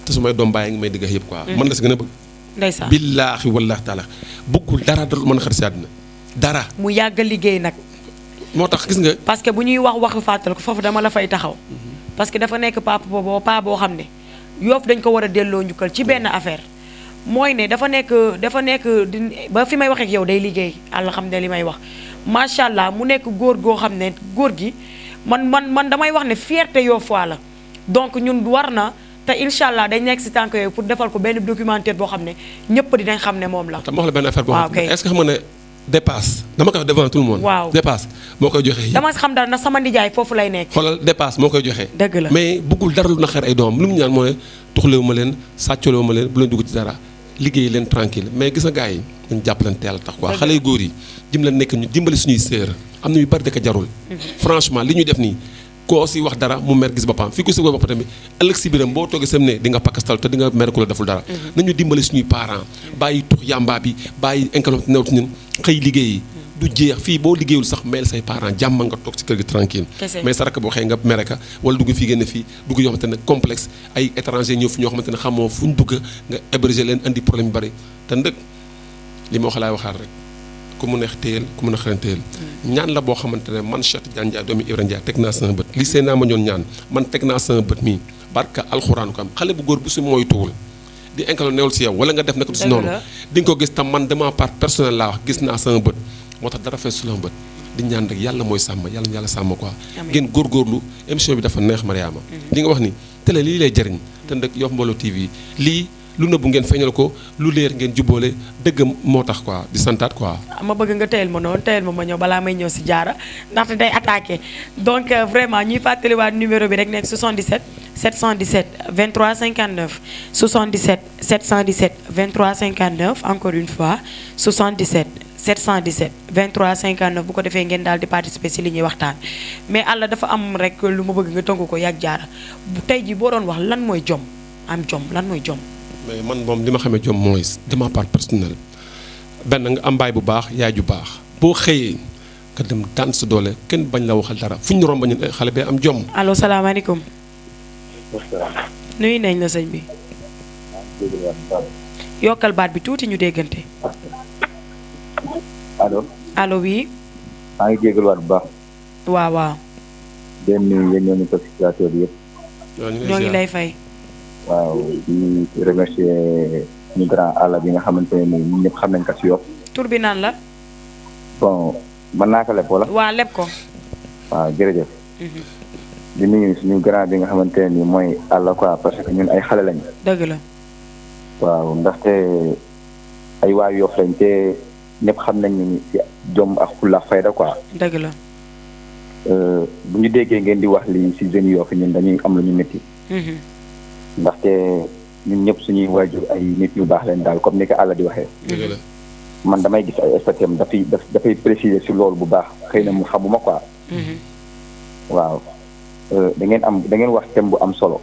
te su may doom bàyyi ngi may dëgg yëpp quoi man la si gën a bëgg ndeysaan billaahi wallaahi taala bëggul dara dara mën a xar si àddina dara mu yàgg liggéey nag moo tax gis nga parce que bu ñuy waxu fàttal ko foofu dama la fay taxaw parce que dafa nekk papa boo xam ne Yoff dañ ko war a delloo njukkal ci benn affaire mooy ne dafa nekk ba fi may wax ak yow day liggéey àlla xam ne li may wax macha allah mu nekk góor goo xam ne góor gi man damay wax ne fierté Yoffois la donc ñun war na te incha allah dañ nekk si tànk yooyu pour defal ko benn documentaire boo xam ne ñëpp dinañ xam ne moom la. te ma wax la benn affaire boo xam ne ok est-ce que xam nga ne dépasse dama koy wax devant tout le monde. waaw dépasse moo koy joxe. dama xam dara na sama nijaay foofu lay nekk. xoolal dépasse moo koy joxe. dëgg la mais bëggul dara lu na xeer ay doomam lu mu ñaan moo ne tuxlewu ma leen sàccalewu ma leen bu leen dugg ci dara liggéey leen tranquille mais gis nga gars yi dañ jàppalante yàlla tax quoi xale yu góor yi dim la nekk ñu dimbali suñuy sœur am na yu bari da ko jarul franchement li ñuy def nii koo si wax dara mu mer gis boppam fii ko si boppam tamit ëllëg si biram boo toogee sam ne di nga pakastal te di nga mer ku la deful dara nañu dimbali suñuy parents bàyyi tux yàmbaa bi bàyyi incanom new ci ñun xëy liggéey du jeex fii boo liggéeyul sax meel say parents jàmm nga toog ci kër gi tranquille mais sa rakk boo xëy nga mere ka wala dugg fii génn fii dugg yoo xamante ne complexe ay étranger ñëw fi ñoo xamante ne xamoo fu ñu dugg nga héberger leen indi problème yu bari te ndëkk li ma wax laay waxaat rek ku mu neex téyel ku mu neex ren téyel ñaan la boo xamante ne man Cheikh Tidiane Ndiaye doomi Ibrahima Ndiaye teg naa sama bët li seen naa ma ñoon ñaan man teg naa sama bët mii barka alxuraanu ko am xale bu góor bu si mooy tuwul di inkaloo newul si yow wala nga def naka du si noonu di nga ko gis tam man de ma part personnel laa wax gis naa sama bët moo tax dara fees su la bët di ñaan rek yàlla mooy sàmm yàlla ñu yàlla sàmm quoi ngeen góorgóorlu émission bi dafa neex Mariama li nga wax ni télé lii lay jëriñ te nag Yoff Mbollo TV lii lu nëbbu ngeen feeñal ko lu leer ngeen jubboole dëgg moo tax quoi di santaat quoi ma bëgg nga teyel ma noonu teyel ma ñëw balaa may ñëw si jaara ndaxte day attaqué donc vraiment ñuy fàttaliwaat numéro bi rek nekk 77 717 23 59 77 717 23 59 encore une fois 77 717 23 59 bu ko defee ngeen daal di participer si li ñuy waxtaan mais àlla dafa am rek lu ma bëgg nga tënk ko yàgg jaara bu tey ji boo doon wax lan mooy jom am jom lan mooy jom mais man moom li ma xamee jom mooy de ma part personnelle benn nga am baay bu baax yaay ju baax boo xëyee nga dem daan sa doole kenn bañ la waxal dara fu ñu romb ñu xale bee am jom. allo salaamaaleykum. nuyu nañ la sëñ bi. yokkal baat bi tuuti ñu déggante. allo oui. maa ngi jégaluwaat bu baax. waaw waaw. dem nuyu yéen ñooñu toog si plateau bi yëpp. ñoo ngi lay fay. waaw di remercier ñu grand àll bi nga xamante ne nii ñun ñëpp xam nañ ko si Yoff. tur bi naan la. bon mën naa ko leb wala. waa leb ko. waaw jërëjëf. di nuyu suñu grand bi nga xamante ne nii mooy àll quoi parce que ñun ay xale lañ. dëgg la. waaw ndaxte ay waa Yoff lañ te ñëpp xam nañ ni si jom ak fulla fayda quoi. dëgg la. bu ñu déggee ngeen di wax lii si jeunes Yoff ñun dañuy am lu ñu métti. ndaxte ñun ñëpp suñuy waajur ay nit ñu baax leen daal comme ni ko àll di waxee. dëgg la. man damay gis ay statem dafay préciser si loolu bu baax xëy na mu xamuma quoi. waaw da ngeen wax thème bu am solo.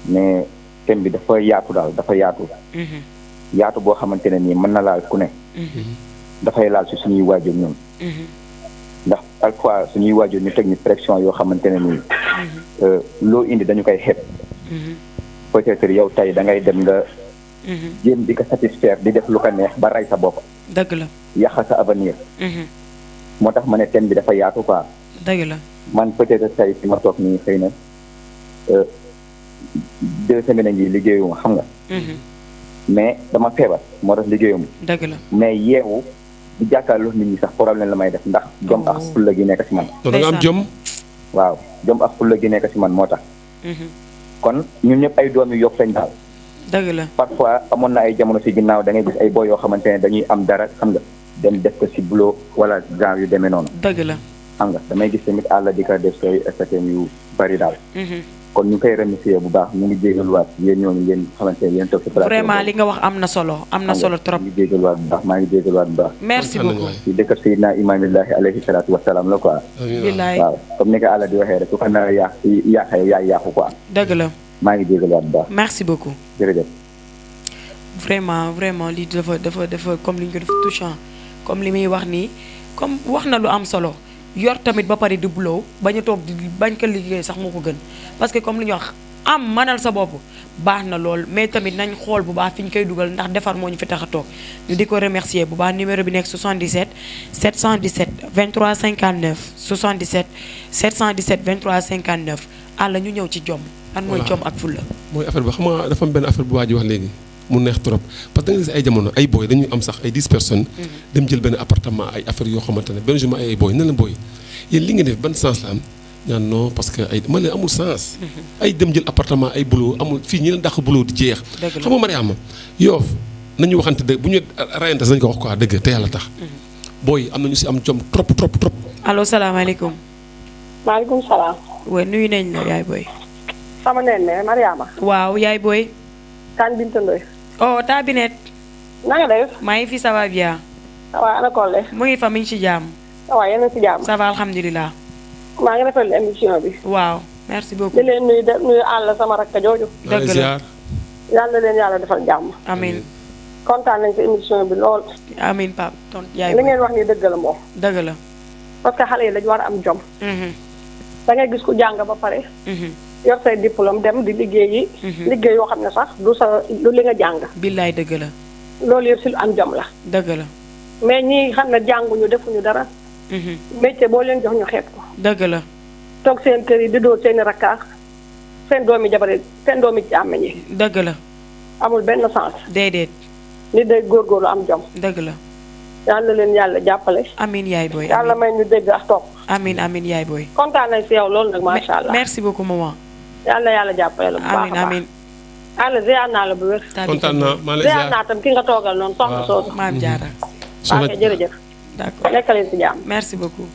mais thème bi dafa yaatu daal dafa yaatu. yaatu boo xamante ne nii mën na laal ku ne. dafay laal si suñuy waajur ñun. ndax parfois suñuy waajur ñu teg ñu pression yoo xamante ne nii. loo indi dañu koy xeeb. peut-être yow tey da ngay dem nga. jéem di ko satisfaire di def lu ko neex ba rey sa bopp. dëgg la. yàq sa avenir. moo tax ma ne thème bi dafa yaatu quoi. dëgg la. man peut-être tey fi ma toog nii xëy na 2 semaines ngi liggéeyuma xam nga. mais dama feebar moo tax liggéeyuma. dëgg la. mais yeewu di jàkkaarloo nit ñi sax problème la may def ndax jom ak fulla gi nekk si man. da nga am jom. waaw jom ak fulla gi nekk si man moo tax. kon ñun ñëpp ay doom yu Yoff lañ daal. dëgg la. parfois amoon na ay jamono si ginnaaw da ngay gis ay boy yoo xamante ne dañuy am dara xam nga dem def ko si boulot wala genre yu demee noonu. dëgg la. xam nga damay gis tamit àll di ko def say STM yu bari daal. kon ñu ngi koy remercier bu baax ñu ngi jégaluwaat yéen ñooñu ngeen xamante ne yéen toog si plateau. vraiment li nga wax am na solo am na solo trop. ñu ngi jégaluwaat bu baax maa ngi jégaluwaat bu baax. merci beaucoup. di dëkk Seydina Imaamillahi alayhi salaatu wa salaam la quoi. billaay waaw comme ni ko àll di waxee rek su ko nar a yàqee yaay yàqu quoi. dëgg la. maa ngi jégaluwaat bu baax. merci beaucoup. jërëjëf. vraiment lii dafa comme li ñu ko def touchant comme li muy wax nii comme wax na lu am solo yor tamit ba pare di buloo bañ a toog di bañ ko liggéey sax moo ko gën parce que comme li ñu wax am mënal sa bopp baax na lool mais tamit nañ xool bu baax fi ñu koy dugal ndax defar moo ñu fi tax a toog ñu di ko remercier bu baax numéro bi nekk 77 717 23 59 77 717 23 59 àlla ñu ñëw ci jom. lan mooy jom ak fulla. mooy affaire bi xam nga dafa am benn affaire bu waa ji wax léegi mu neex trop parce que da nga gis ay jamono ay booy dañuy am sax ay 10 personnes. dem jël benn appartement ay affaire yoo xamante ne benn jour ma ay booy ne la booy yéen li nga def ban sens la am ñaan non parce que ay man leen amul sens. ay dem jël appartement ay boulot amul fii ñi leen dàq boulot di jeex. xam nga Mariama Yoff nañu waxante dëgg bu ñu rayante nañu ko wax quoi dëgg te yàlla tax. booy am na ñu si am jom trop. allo salaamaaleykum. maaleykum salaam. waaw nuyu nañ la yaay booy. sama neen ne Mariama. waaw yaay booy. Tane Binta Ndoye. oh Tabinet. na nga def. maa ngi fi ça va bien. waaw ana Collé. mu ngi fa mi ngi ci jàmm. waaw yéen a ngi ci jàmm. ça va alhamdulilah. maa ngi rafetlu émission bi. waaw merci beaucoup. di leen nuyu àll sama rakk jooju. dëgg la yàlla leen yàlla defal jàmm. amiin. kontaan nañ ci émission bi lool. amiin Pape ton yaay li ngeen wax ni dëgg la moom. dëgg la. parce que xale yi dañu war a am jom. da ngay gis ku jàng ba pare. yor say diplôme dem di liggéeyi. liggéey yoo xam ne sax du li nga jàng. billaay dëgg la. loolu yëpp si lu am jom la. dëgg la. mais ñi xam ne jànguñu defuñu dara. métier boo leen jox ñu xeeb ko. dëgg la. toog seen kër yi di dóor seen i rakkaax seen doomi jabare seen doomi càmmeñ yi. dëgg la. amul benn sens. déedéet. nit day góorgóorlu am jom. dëgg la. yàlla leen yàlla jàppale. amiin yaay booy. yàlla may ñu dégg ak topp. amiin yaay booy. kontaan nañ si yow loolu nag macha allah. merci beaucoup maman. yàlla jàppale la bu baax a baax. amiin. yàlla ziar naa la bu wér. kontaan naa maa lay ziar naa tam ki nga toogal noonu soxna soosu. maam Diarra. ok jërëjëf. d'accord nekkaleen si jàmm. merci beaucoup.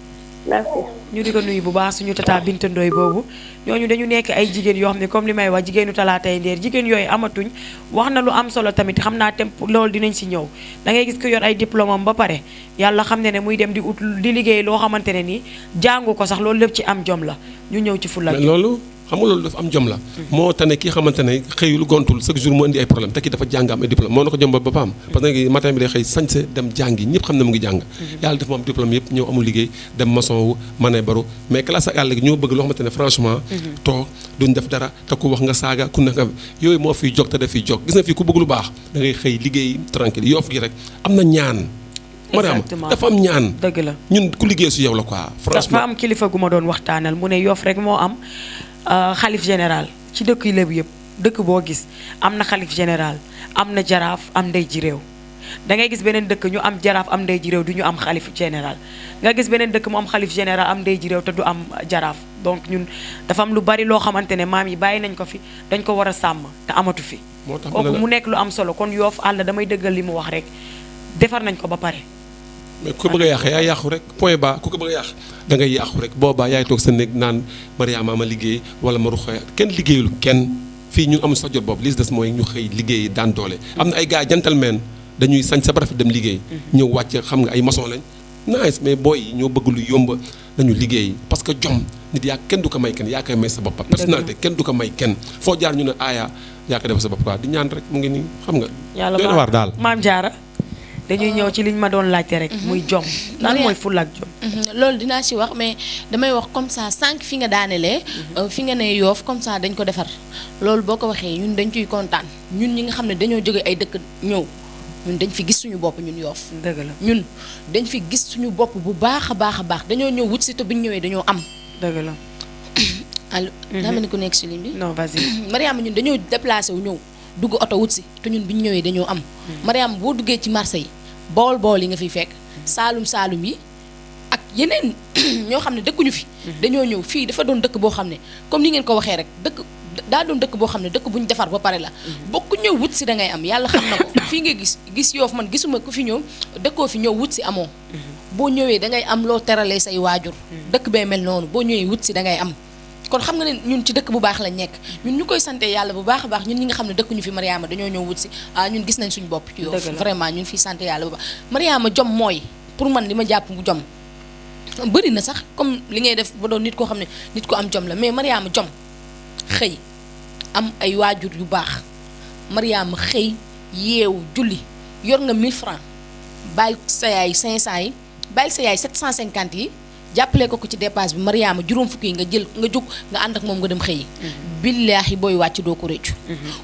merci. ñu di ko nuyu bu baax suñu tata Binta Ndoye boobu ñooñu dañu nekk ay jigéen yoo xam ne comme li may wax jigéenu talaatay ndeer jigéen yooyu amatuñ wax na lu am solo tamit xam naa temp loolu dinañ si ñëw da ngay gis ko yor ay diplôme am ba pare yàlla xam ne muy dem di liggéey loo xamante ne nii jàngu ko sax loolu lépp ci am jom la ñu ñëw ci fulla mais loolu xam nga loolu dafa am jom la moo tax ne kii xamante ne xëyul gontul chaque jour mu indi ay problème te kii dafa jàng am ay diplôme moo na ko jom ba paam parce que matin bi day xëy sañse dem jàngi ñëpp xam ne mu ngi jàng yàlla def mu am diplôme yëpp ñëw amul liggéey dem maçon wu mané baru mais classe ak àll gi ñoo bëgg loo xamante ne franchement toog duñ def dara te ku wax nga saaga ku nekk yooyu moo fiy jog te daf fiy jog gis nga fii ku bëgg lu baax da ngay xëy liggéey tranquille Yoff gi rek am na ñaan Mariama dafa am ñaan dëgg la ñun ku liggéey su yow la quoi franchement dafa am kilifa gu ma doon waxtaanal mu ne Yoff rek moo am xalif général ci dëkk yi lébu yëpp dëkk boo gis am na xalif général am na jaraaf am ndey ji réew da ngay gis beneen dëkk ñu am jaraaf am ndey ji réew du ñu am xalif général nga gis beneen dëkk mu am xalif général am ndey ji réew te du am jaraaf donc ñun dafa am lu bari loo xamante ne maam yi bàyyi nañ ko fi dañ ko war a sàmm te amatu fi kooku mu nekk lu am solo kon Yoff àll damay dëggal li mu wax rek defar nañ ko ba pare mais ku ko bëgg a yàq yaa yàqu rek point bas ku ko bëgg a yàq da ngay yàqu rek boobaa yaay toog sa néeg naan Mariama ma liggéey wala ma ruxee kenn liggéeyul kenn fii ñun amul sax jot boobu li des mooy ñu xëy liggéey daan doole am na ay gars gentlemen dañuy sañ sa baraf dem liggéey ñëw wàcc xam nga ay maçon lañ nice mais booy yi ñoo bëgg lu yomb nañu liggéey parce que jom nit yaa kenn du ko may kenn yaa koy may sa bopp personnalité kenn du ko may kenn foo jaar ñu ne aaya yaa ko def sa bopp quoi di ñaan rek mu ngi nii xam nga yàlla waar daal maam Jaara dañuy ñëw ci liñ ma doon laajte rek muy jom lan mooy fulla ak jom loolu dinaa ci wax mais damay wax comme ça sànq fi nga daanelee fi nga ne Yoff comme ça dañ ko defar loolu boo ko waxee ñun dañ ciy kontaan ñun ñi nga xam ne dañoo jóge ay dëkk ñëw ñun dañ fi gis suñu bopp ñun Yoff dëgg la ñun dañ fi gis suñu bopp bu baax a baax dañoo ñëw wut si te bu ñu ñëwee dañoo am dëgg la allo daa mel ni ku nekk si ligne bi non vas-y Mariama ñun dañoo déplacé wu ñëw dugg oto wut si te ñun bu ñu ñëwee dañoo am Mariama boo duggee ci marché yi bool yi nga fiy fekk saalum yi ak yeneen ñoo xam ne dëkkuñu fi dañoo ñëw fii dafa doon dëkk boo xam ne comme ni ngeen ko waxee rek dëkk daa doon dëkk boo xam ne dëkk bu ñu defar ba pare la bokku ñëw wut si da ngay am yàlla xam na ko fii nga gis Yoff man gisuma ku fi ñëw dëkkoo fi ñëw wut si amoo boo ñëwee da ngay am loo teralee say waajur dëkk bee mel noonu boo ñëwee wut si da ngay am kon xam nga ne ñun ci dëkk bu baax lañ nekk ñun ñu koy sante yàlla bu baax a baax ñun ñi nga xam ne dëkkuñu fi Mariama dañoo ñëw wut si ñun gis nañ suñu bopp ci Yoff vraiment ñun fii sante yàlla bu baax Mariama jom mooy pour man li ma jàpp bu jom bëri na sax comme li ngay def ba doon nit koo xam ne nit ko am jom la mais Mariama jom xëy am ay waajur yu baax Mariama xëy yeewu julli yor nga 1000 francs bàyyi sa yaay 500 yi bàyyi sa yaay 750 yi jàppale ko ci dépasse bi Mariama juróom fukk yi nga jël nga jóg nga ànd ak moom nga dem xëyi billaahi booy wàcc doo ko réccu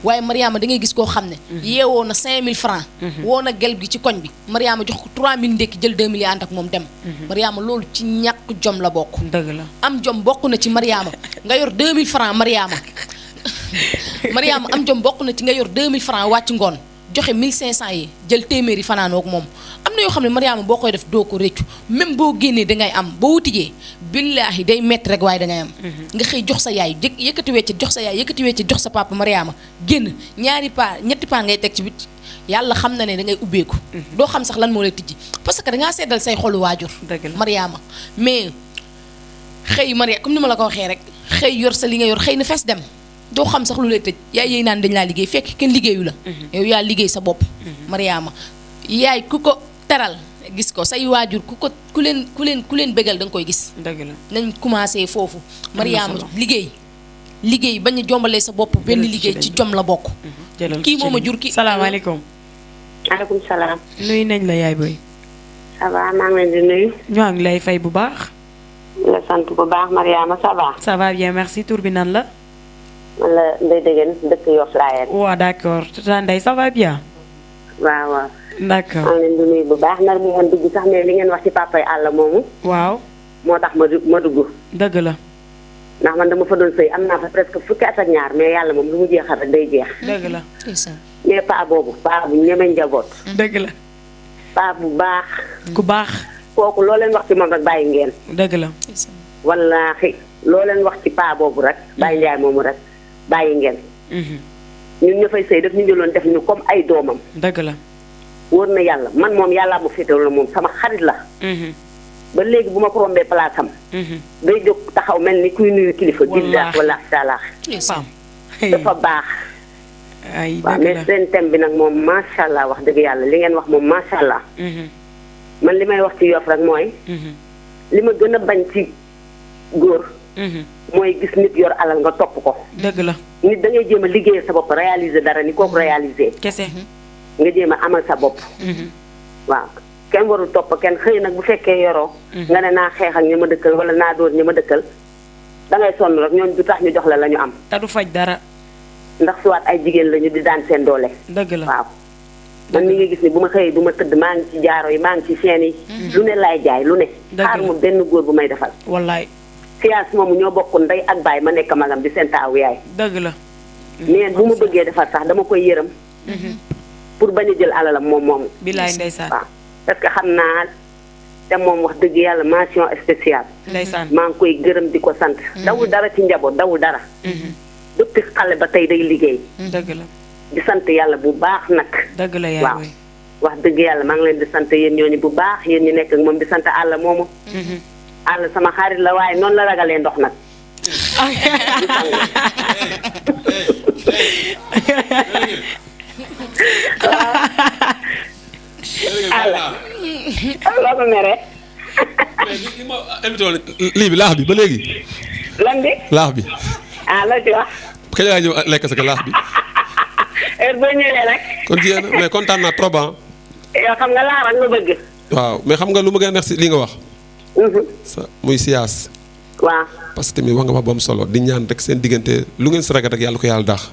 waaye Mariama da ngay gis koo xam ne yeewoo na 5000 francs woo na gel bi ci koñ bi Mariama jox ko 3000 ndekki jël 2000 yi ànd ak moom dem Mariama loolu ci ñàkk jom la bokk dëgg la am jom bokk na ci Mariama nga yor 2000 francs Mariama am jom bokk na ci nga yor 2000 francs wàcc ngoon joxe 1500 yi jël téeméeri fanaanoo ak moom am na yoo xam ne Mariama boo koy def doo ko réccu même boo génnee dangay am boo wutijee billaahi day métti rek waaye dangay am nga xëy jox sa yaay yëkkati wecc jox sa yaay yëkkati wecc jox sa papa Mariama génn ñetti paa ngay teg ci bit yàlla xam na ne dangay ubbeeku doo xam sax lan moo lay tijji parce que dangaa seddal say xolu waajur Mariama mais xëy Mariama comme ni ma la ko waxee rek xëy yor sa li nga yor xëy na fees dem doo xam sax lu lay tëj yaay yéy naan dañ laa liggéey fekk kenn liggéeyu la yow yaa liggéey sa bopp Mariama yaay ku ko teral gis ko say waajur ku leen bégal da nga koy gis dëgg la nañ commencé foofu Mariama liggéey bañ a jombalee sa bopp benn liggéey ci jom la bokk kii moom a jur kii salaamaaleykum maaleykum salaam nuyu nañ la yaay booy ça va maa ngi leen di nuyu ñoo ngi lay fay bu baax la sant bu baax Mariama ça va ça va bien merci tur bi nan la man la Ndeye Degene dëkk Yoff Layeen. waaw d'accord tata Ndeye ça va bien. waaw. d'accord maa ngi leen di nuyu bu baax nar mu woon dugg sax mais li ngeen wax ci papa yi àll moomu. waaw. moo tax ma dugg. dëgg la. ndax man dama fa doon sëy am naa fa presque fukki at ak ñaar mais yàlla moom lu mu jeexal rek day jeex. dëgg la. mais paa boobu paa bu ñeme njaboot. dëgg la. paa bu baax. ku baax. kooku loo leen wax ci moom rek bàyyi ngeen. dëgg la. wallaahi loo leen wax ci paa boobu rek. bàyyi njaay moomu rek. bàyyi ngeen ñun ñu fay sëy daf ñu jëloon def ñu comme ay doomam dëgg la wóor na yàlla man moom yàllaa ma féetewul na moom sama xarit la ba léegi bu ma ko rombee place am day jóg taxaw mel ni kuy nuyu kilifa billaahi wallaahi taalaa dafa baax waaw mais seen thème bi nag moom macha allah wax dëgg yàlla li ngeen wax moom macha allah man li may wax ci Yoff rek mooy li ma gën a bañ ci góor mooy gis nit yor alal nga topp ko. dëgg la. nit da ngay jéem a liggéeyal sa bopp réaliser dara ni kooku réaliser. kese. nga jéem a amal sa bopp. waaw kenn warul topp kenn xëy nag bu fekkee yoroo. nga ne naa xeex ak ña ma dëkkal wala naa dóor ña ma dëkkal da ngay sonn rek ñooñu du tax ñu jox la ñu am. te du faj dara. ndax suwaat ay jigéen lañu di daan seen doole. dëgg la waaw. man mi nga gis ni bu ma xëyee du ma tëdd maa ngi ci jaaro yi maa ngi ci chaîne yi. lu ne laay jaay lu ne. xaar ma benn góor bu may defal. wallaay. fiyaas moomu ñoo bokk ndey ak baay ma nekk magam di seen taawu yaay. dëgg la. mais bu ma bëggee defal sax dama koy yërëm. pour bañ a jël alalam moom moomu. bilaay ndeysaan. waaw parce que xam naa te moom wax dëgg yàlla mention spéciale. ndeysaan maa ngi koy gërëm di ko sant. dawul dara ci njaboot dawul dara. depuis xale ba tey day liggéey. dëgg la. di sant yàlla bu baax nag. dëgg la yaay waaw wax dëgg yàlla maa ngi leen di sant yéen ñooñu bu baax yéen ñu nekk ak moom di sant àll moomu. àll sama xarit la waaye noonu la ragalee ndox nag. loo ko mere. lii bi laax bi ba léegi. lan bi. laax bi. loo ci wax. kañ laa ñëw lekk sa laax bi. heure boo ñëwee rek. kon jigéen mais kontaan naa trop ah. yow xam nga laax rek nga bëgg. waaw mais xam nga lu ma gën a neex si li nga wax. sa muy siyaas. waaw. parce que tamit wax nga wax bu am solo di ñaan rek seen diggante lu ngeen si ragal rek yàlla ko yàlla daax.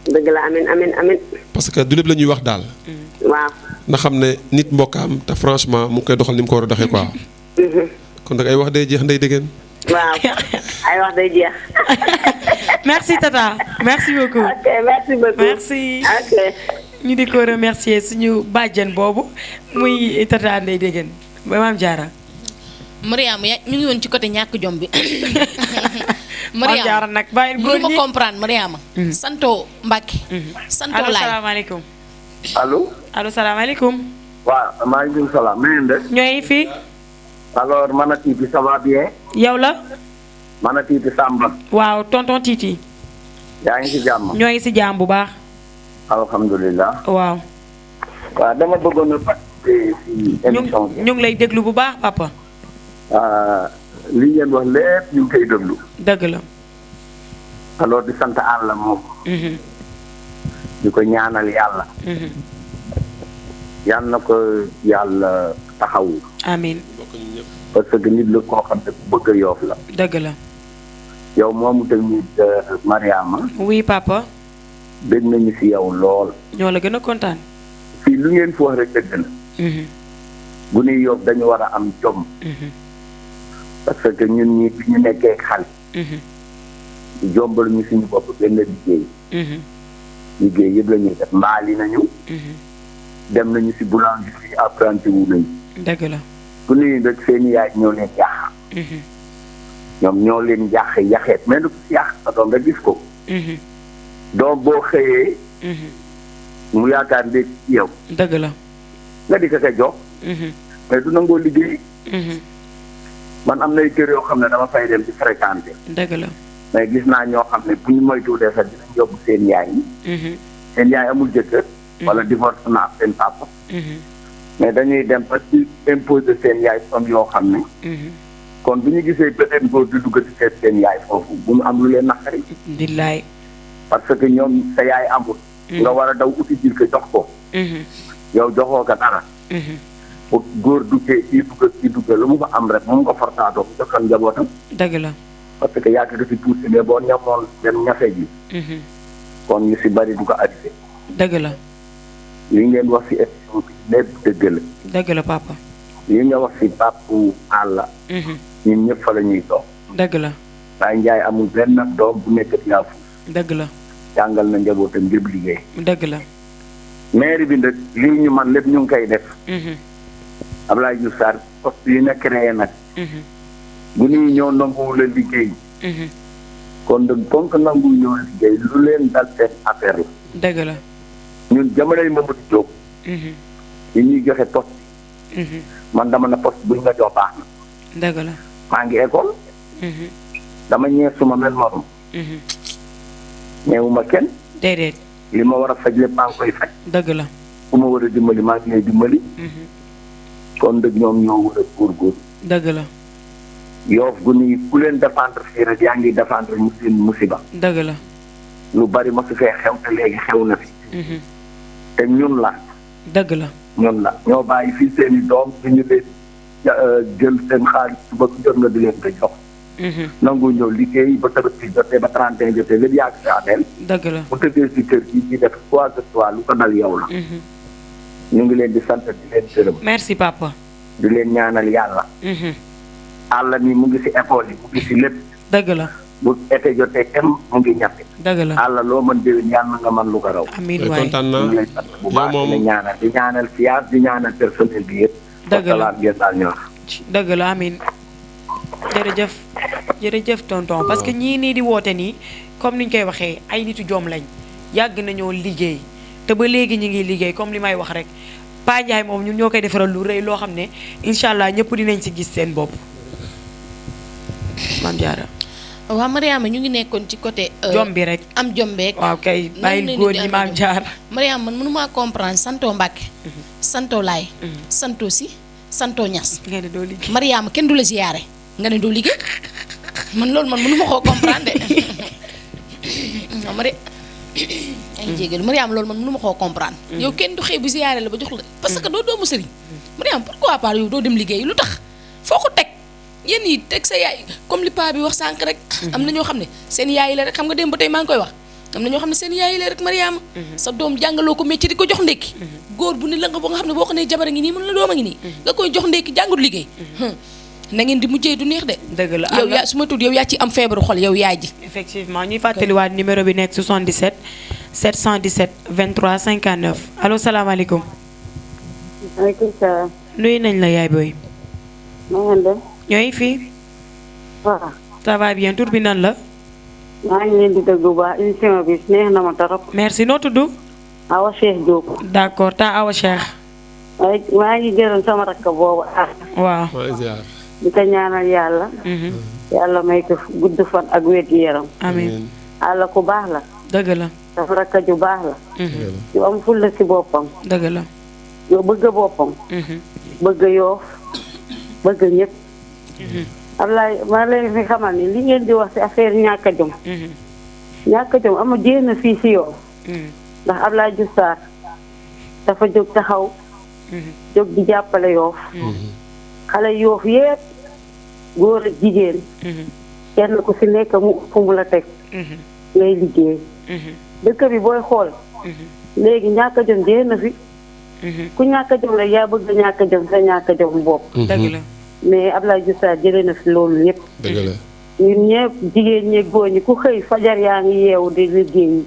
dëgg la amin amin amin. parce que du lépp la ñuy wax daal. waaw. na xam ne nit mbokkaam te franchement mu ngi koy doxal ni mu ko war a doxee quoi. kon nag ay wax day jeex ndey dëggeen. waaw ay wax day jeex. merci Tata merci beaucoup. ok merci beaucoup. merci. ok. ñu di ko remercier suñu bàjjen boobu muy Tata Ndeye Dégène ba Maam Jaara. Mariama ñu ngi woon ci côté ñàkk jom bi. Maam Jaara nag bàyyi góor ma comprendre Mariama. santo Mbacke. santo allo Laay salaamaaleykum. allo. allo salaamaaleykum. waaw maaleykum salaam. na ngeen def. ñooy fi. alors man a Titi ça va bien. yow la. man a Titi Samba. waaw tonton Titi. yaa ngi ci jàmm. ñoo ngi si jàmm bu baax. alhamdulilah. waaw. waaw dama bëggoon a participer si émission bi. ñu ngi lay déglu bu baax papa. li ngeen wax lépp ñu ngi koy déglu. dëgg la. alors di sant àlla moom. di ko ñaanal yàlla. yal na ko yàlla taxawu. amiin. parce que nit la koo xam ne ku bëgg a yoof la. dëgg la. yow moomu tamit Mariama. oui papa. dégg nañu si yow lool. ñoo la gën a kontaan. fii lu ngeen fi wax rek dëgg la. bu ñuy yoof dañu war a am jom. parce que ñun ñii bi ñu nekkee xale. jombal ñu suñu bopp benn liggéey. liggéey yëpp la ñuy def mbaali nañu. dem nañu si boulangerie apprenti wu nañu. dëgg la. bu nuyu rek seen yaay ñoo leen yàq. ñoom ñoo leen yàq yaxeet mais nag si yàq sa doom rek gis ko. doom boo xëyee. mu yaakaar ne ci yow. dëgg la. nga di ko jox. mais du nangoo liggéey. man am nay kër yoo xam ne dama fay dem ci fréquenté. dëgg la. mais gis naa ñoo xam ne bu ñu moytuwulee sax dinañ yóbbu seen yaay yi. seen yaay amul jëkkër. wala divorce na ak seen papa. mais dañuy dem ba ci imposer seen yaay somme yoo xam ne. kon bu ñu gisee beneen góor di dugg ci seen yaay foofu bu mu am lu leen naqari. billaay. parce que ñoom sa yaay amul. nga war a daw uti jil ko jox ko. yow joxoo ko dara. bu góor duggee kii dugg lu mu ko am rek moom nga fortaatoo ko joxal njabootam. dëgg la. parce que yaa ngi fi tuuti mais boo ñamoon dem ñafe ji. kon ñu si bari du ko arrivé. dëgg la. li ngeen wax si émission bi lépp dëgg la. dëgg la papa. li nga wax si bàppu àll. ñun ñëpp fa la ñuy toog. dëgg la. Baye Ndiaye amul benn doom bu nekk ci yàlla. dëgg la. jàngal na njabootam ngir liggéey. dëgg la. maire bi nag lii ñu man lépp ñu ngi koy def. Abdoulaye Diouf Sarr poste yi na créé nag. bu ñuy ñëw nanguwul a liggéey. kon nag comme que nanguwul ñëw liggéey lu leen dal seen affaire la. dëgg la. ñun jamonoy Mamadou Diop. yi ñuy joxe poste. man dama na poste buñ nga jox baax na. dëgg la. maa ngi école. dama ñeer suma mel morom. ñeewuma kenn. déedéet. li ma war a faj lépp maa ngi koy faj. dëgg la. ku ma war a dimbali maa ngi lay dimbali. kon dëgg ñoom ñoo war a góorgóorlu. dëgg la. Yoof gu ni ku leen défendre fii rek yaa ngi défendre musiba. dëgg la. lu bari ma su fee xew te léegi xew na fi. te ñun la. dëgg la. ñun la ñoo bàyyi fii seen i doom du ñu leen jël seen xaalis suba jot nga di leen ko jox. nangu ñëw liggéey ba Tabaski jotee ba 31 jotee lépp yàgg si Adel. dëgg la bu tëddee si kër gi di def quoi que soit lu ko dal yow la. ñu ngi leen di sant di leen gërëm. merci papa. di leen ñaanal yàlla. àll mi mu ngi si école yi mu ngi si lépp. dëgg la. bu été jotee kenn mu ngi ñafe. dëgg la àll loo mën déwén yàlla nga mën lu ko raw. amiin waay kontaan naa ñu ngi lay sant bu baax di ñaanal di ñaanal siyaas di ñaanal personnel bi yëpp. dëgg la ñor. dëgg la amiin jërëjëf jërëjëf tonton parce que ñii nii di woote nii comme niñ koy waxee ay nitu joom lañ yàgg nañoo liggéey te ba léegi ñu ngi liggéey comme li may wax rek Pa Ndiaye moom ñun ñoo koy defaral lu rëy loo xam ne incha allah ñëpp dinañ si gis seen bopp. Mame Diarra. waaw Mariama ñu ngi nekkoon ci côté. jom bi rek am jom beeg. waaw kay bàyyi góor ñi Mame Diarra. Mariama man mënumaa comprendre santoo Mbàkke. santoo Laay. santoo Si santoo Ñas. nga ne doo liggéey Mariama kenn du la ziyaare nga ne doo liggéey man loolu man mënuma koo comprendre de non ay jégalu Mariama loolu man mënuma koo comprendre. yow kenn du xëy bu ziyaare la ba jox la parce que doo doomu sëriñ. Mariama pourquoi pas yow doo dem liggéey lu tax foo ko teg. yéen yi teg sa yaay comme li paa bi wax sànq rek. am na ñoo xam ne seen yaay la rek xam nga dem ba tey maa ngi koy wax am na ñoo xam ne seen yaay la rek Mariama. sa doom jàngaloo ko métier di ko jox ndékki. góor bu ne la nga boo nga xam ne boo ko nee jabar a ngi nii mën la doom a ngi nii. nga koy jox ndékki jàngut liggéey. na ngeen di mujjee du neex de. dëgg la yow yaa su ma tudd yow yaa ci am feebaru xol yow yaay ji. effectivement ñuy fàttaliwaat numéro bi nekk 77 717 23 59 allo salaamaaleykum. maaleykum salaam. nuyu nañ la yaay booy. na ngeen def. ñooy fii. waaw. ça va bien tur bi nan la. maa ngi leen di dégg bu baax émission bi neex na ma trop. merci noo tudd. Awa Cheikh Diop. d'accord ta Awa Cheikh. waaye maa ngi gërëm sama rakk boobu waaw. di ko ñaanal yàlla. yàlla may ko gudd fan ak wér yaram. amiin. yàlla ku baax la. dëgg la. sama rakk ju baax la. yu am fulla ci boppam. dëgg la. yoo bëgg boppam. bëgg Yoof bëgg ñëpp. Ablaye maa leen fi xamal ni li ngeen di wax ci affaire ñàkk a jom. ñàkk a jom ama jéem fii ci Yoof. ndax Ablaye Diouf Sarr dafa jóg taxaw. jóg di jàppale Yoof. xale Yoof yépp góor ak jigéen. kenn ku ci nekk mu fu mu la teg. ngay liggéey. dëkk bi booy xool. léegi ñàkk a jom jéem fi. ku ñàkk a jom rek yaa bëgg ñàkk a jom sa ñàkk a jom bopp. dëgg la. mais Ablaye Diouf Sarr jëlee na fi loolu yépp. dëgg la. ñun ñëpp jigéen ñi góor ñi ku xëy fajar yaa ngi yeewu di liggéey.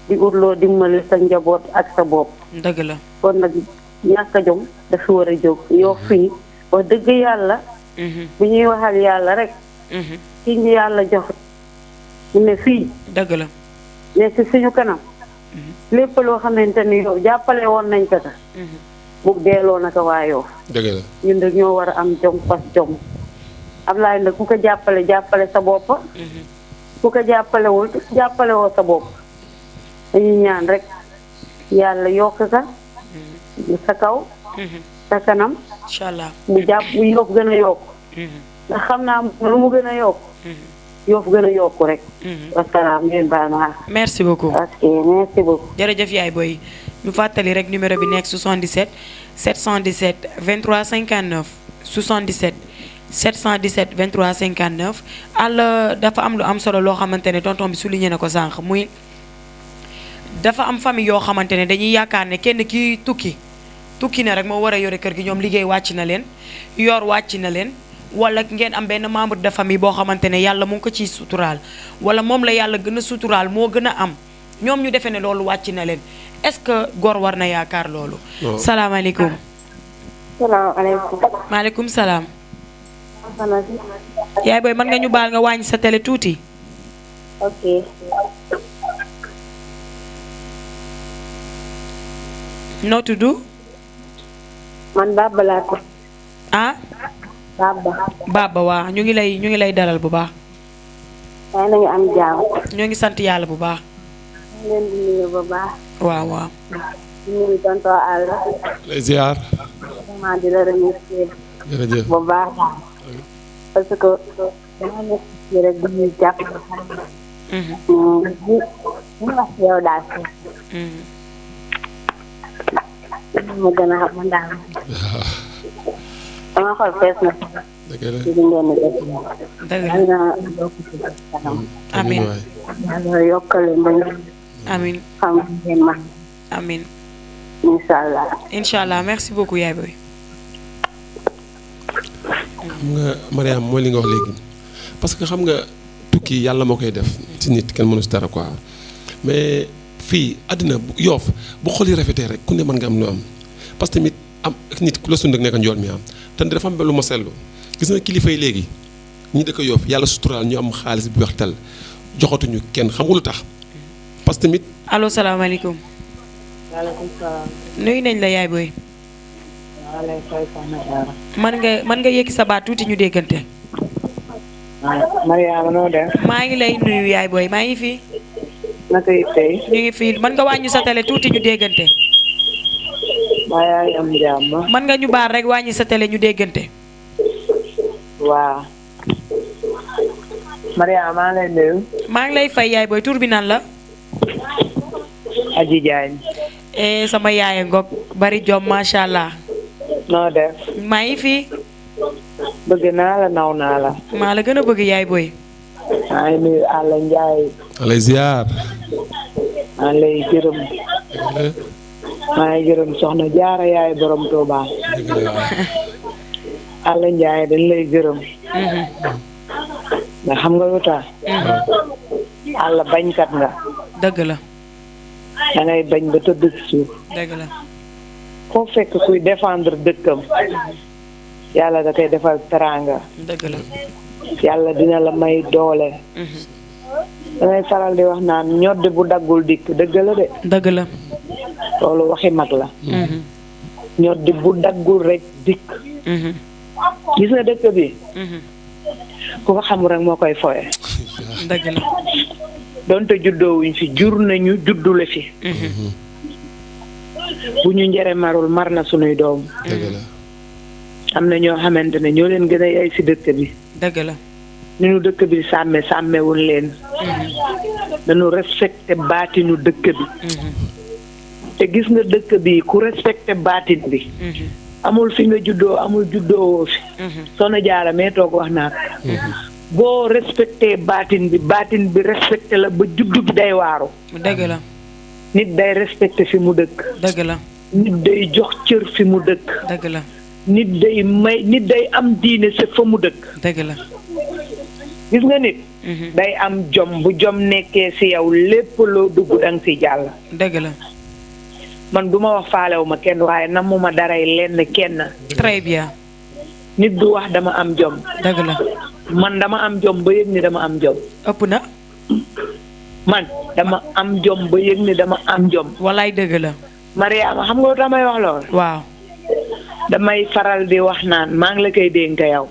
di utloo dimbali sa njaboot ak sa bopp. dëgg la. kon nag ñàkk a jom dafa war a jóg Yoof fii wax dëgg yàlla. bu ñuy waxal yàlla rek. ki ñu yàlla jox ñu ne fii. dëgg la. mais si suñu kanam. lépp loo xamante ni yow jàppale woon nañ ko sax. bu delloo naka waa Yoof. dëgg la. ñun de ñoo war a am jom fas jom. Ablaye nag ku ko jàppale jàppale sa bopp. ku ko jàppalewul jàppale woo sa bopp. dañuy ñaan rek yàlla yokk ka sa kaw. sa kanam. incha allah mu jàpp mu Yoof gën a yokk. ndax xam naa lu mu gën a yokk. Yoof gën a yokku rek. wasalaam ngeen baal ma. merci beaucoup. ok merci beaucoup. jërëjëf yaay booy ñu fàttali rek numéro bi nekk 77 717 23 59 77 717 23 59 àll dafa am lu am solo loo xamante ne tonton bi souligné na ko sànq muy dafa am famille yoo xamante ne dañuy yaakaar ne kenn kii tukki na rek moo war a yore kër gi ñoom liggéey wàcc na leen yor wàcc na leen. wala ngeen am benn membre de famille boo xamante ne yàlla mu ngi ko ciy suturaal wala moom la yàlla gën a suturaal moo gën a am ñoom ñu defee ne loolu wàcc na leen est-ce que góor war na yaakaar loolu. salaamaaleykum. salaamaaleykum. maaleykum salaam. yaay booy mën nga ñu baal nga wàññi sa télé tuuti. ok. noo tudd. man Baba laa ko. ah. Baba waa ñu ngi lay dalal bu baax. waaye nañu am jàmm. ñoo ngi sant yàlla bu baax. ñu leen di nuyu bu baax. waaw waaw. di nuyu tonton Alla. lay ziar. vraiment di la remercier. jërëjëf bu baax. parce que dama nekk ci rek bu ñuy jàpp bu wax yow daal ma gën a xam man daal sama xol fees na dëgg la ci ngeen def dëgg la yàlla na bokk ci kanam amiin yàlla yokkale ba ngeen amiin xam ngeen man amiin inshallah inshallah merci beaucoup yaay boy xam nga Mariam mooy li nga wax léegi parce que xam nga tukki yàlla moo koy def ci nit kenn mënu si dara quoi mais fii àddina Yoff bu xol yi rafetee rek ku ne mën nga am lu am parce que tamit am nit ku la sund ak nekk njool mi am te dafa am lu ma seetlu gis nga kilifa yi léegi ñi dëkk Yoff yàlla suturaal ñu am xaalis bi waxtal joxatuñu kenn xam nga lu tax parce que tamit. allo salaamaaleykum. waaleykum salaam. nuyu nañ la yaay boy. maa lay fay soxna Diarra. man nga yëkki sa baat tuuti ñu déggante. Mariama noo def. maa ngi lay nuyu yaay boy maa ngi fi. naka it tey. ñu ngi fi man nga wàññi sa télé tuuti ñu déggante. maa yaa ngi am jàmm. man nga ñu baal rek wàññi sa télé ñu déggante. waaw. Mariama maa lay nuyu. maa ngi lay fay yaay boy tur bi nan la. Aji Diagne. sama yaay ngok bari jom macha allah. noo def. maa ngi fi. bëgg naa la naw naa la. maa la gën a bëgg yaay boy. maa ngi nuyu Alla Ndiaye. alay ziar. maa ngi lay gërëm. maa ngi gërëm soxna Jaara yaay borom Touba. Alla Ndiaye dañ lay gërëm. mais xam nga lu tax. Alla bañkat nga. dëgg la. da ngay bañ ba tëdd ci suuf. dëgg la. foo fekk kuy défendre dëkkam. yàlla da koy defal teraanga. dëgg la. yàlla dina la may doole. dangay faral di wax naan ñoddi bu daggul dikk dëgg la de. dëgg la. loolu waxi mag la. ñoddi bu daggul rek dikk. gis nga dëkk bi. ku ko xamul rek moo koy foye. dëgg la. donte juddoo wuñ fi jur nañu juddule fi. bu ñu njëre marul mar na sunuy doom. dëgg la. am na ñoo xamante ne ñoo leen gën a yay ci dëkk bi. dëgg la. ni ñu dëkk bi sàmmewuñ leen. dañu respecté baatinu dëkk bi. te gis nga dëkk bi ku respecté baatin bi. amul fi nga juddoo amul juddoo fi. Soxna Jaara mee toog wax naa ko. boo respecté baatin bi respecté la ba juddu bi day waaru. dëgg la. nit day respecté fi mu dëkk. dëgg la. nit day jox cër fi mu dëkk. dëgg la. nit day am diine sa fa mu dëkk. dëgg la. gis nga nit. day am jom bu jom nekkee ci yow lépp loo dugg danga ci jàll. dëgg la. man du ma wax faalewu ma kenn waaye namuma daray lenn kenn. très bien. nit du wax dama am jom. dëgg la. man dama am jom ba yëg ni dama am jom. ëpp na. man dama am jom ba yëg ni dama am jom. walaay dëgg la. Mariama xam nga lu damay wax lool. waaw. damay faral di wax naan maa ngi la koy dénk yow.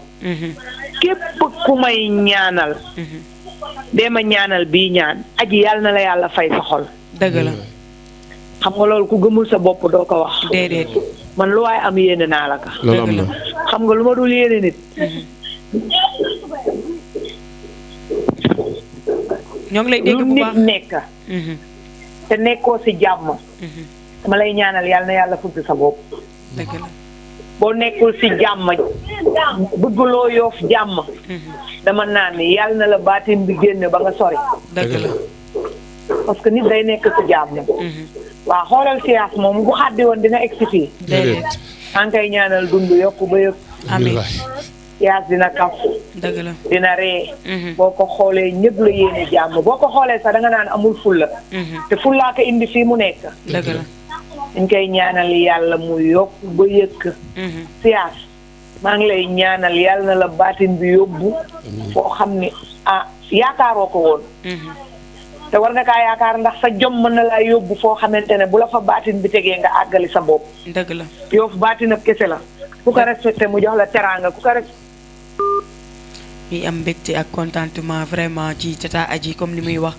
képp ku may ñaanal. dee ma ñaanal bii ñaan aji yàlla na la yàlla fay sa xol. dëgg la. xam nga loolu ku gëmul sa bopp doo ko wax. déedéet. man lu waaye am yéene naa la ka. loolu am na. xam nga lu ma dul yéene nit. ñoo ngi lay dégg bu baax lu nit nekk. te nekkoo ci jàmm. dama lay ñaanal yàlla na yàlla fudd sa bopp. dëgg la. boo nekkul ci jàmm bëgguloo Yoff jàmm. dama naan yàlla na la baatin bi génn ba nga sori. dëgg la. parce que nit day nekk ci jàmm. waaw xoolal siyaas moom bu xàddi woon dina egsi fii. déedéet. maa ngi koy ñaanal dund yokk ba yëpp. amiin. siyaas dina kaf. dëgg la. dina ree. boo ko xoolee ñëpp la yéene jàmm boo ko xoolee sax da nga naan amul fulla. te fullaa ko indi fii mu nekk. dëgg la. dañ koy ñaanal yàlla mu yokk ba yëkk. siyaas maa ngi lay ñaanal yàlla na la baatin bi yóbbu. foo xam ni yaakaaroo ko woon. te war nga kaa yaakaar ndax sa jom mën na laa yóbbu foo xamante ne bu la fa baatin bi tegee nga àggali sa bopp. dëgg la. Yoff baatin ab kese la ku ko respecté mu jox la teraanga ku ko respecté. ñuy am mbégte ak contentement vraiment ci tata Adji comme li muy wax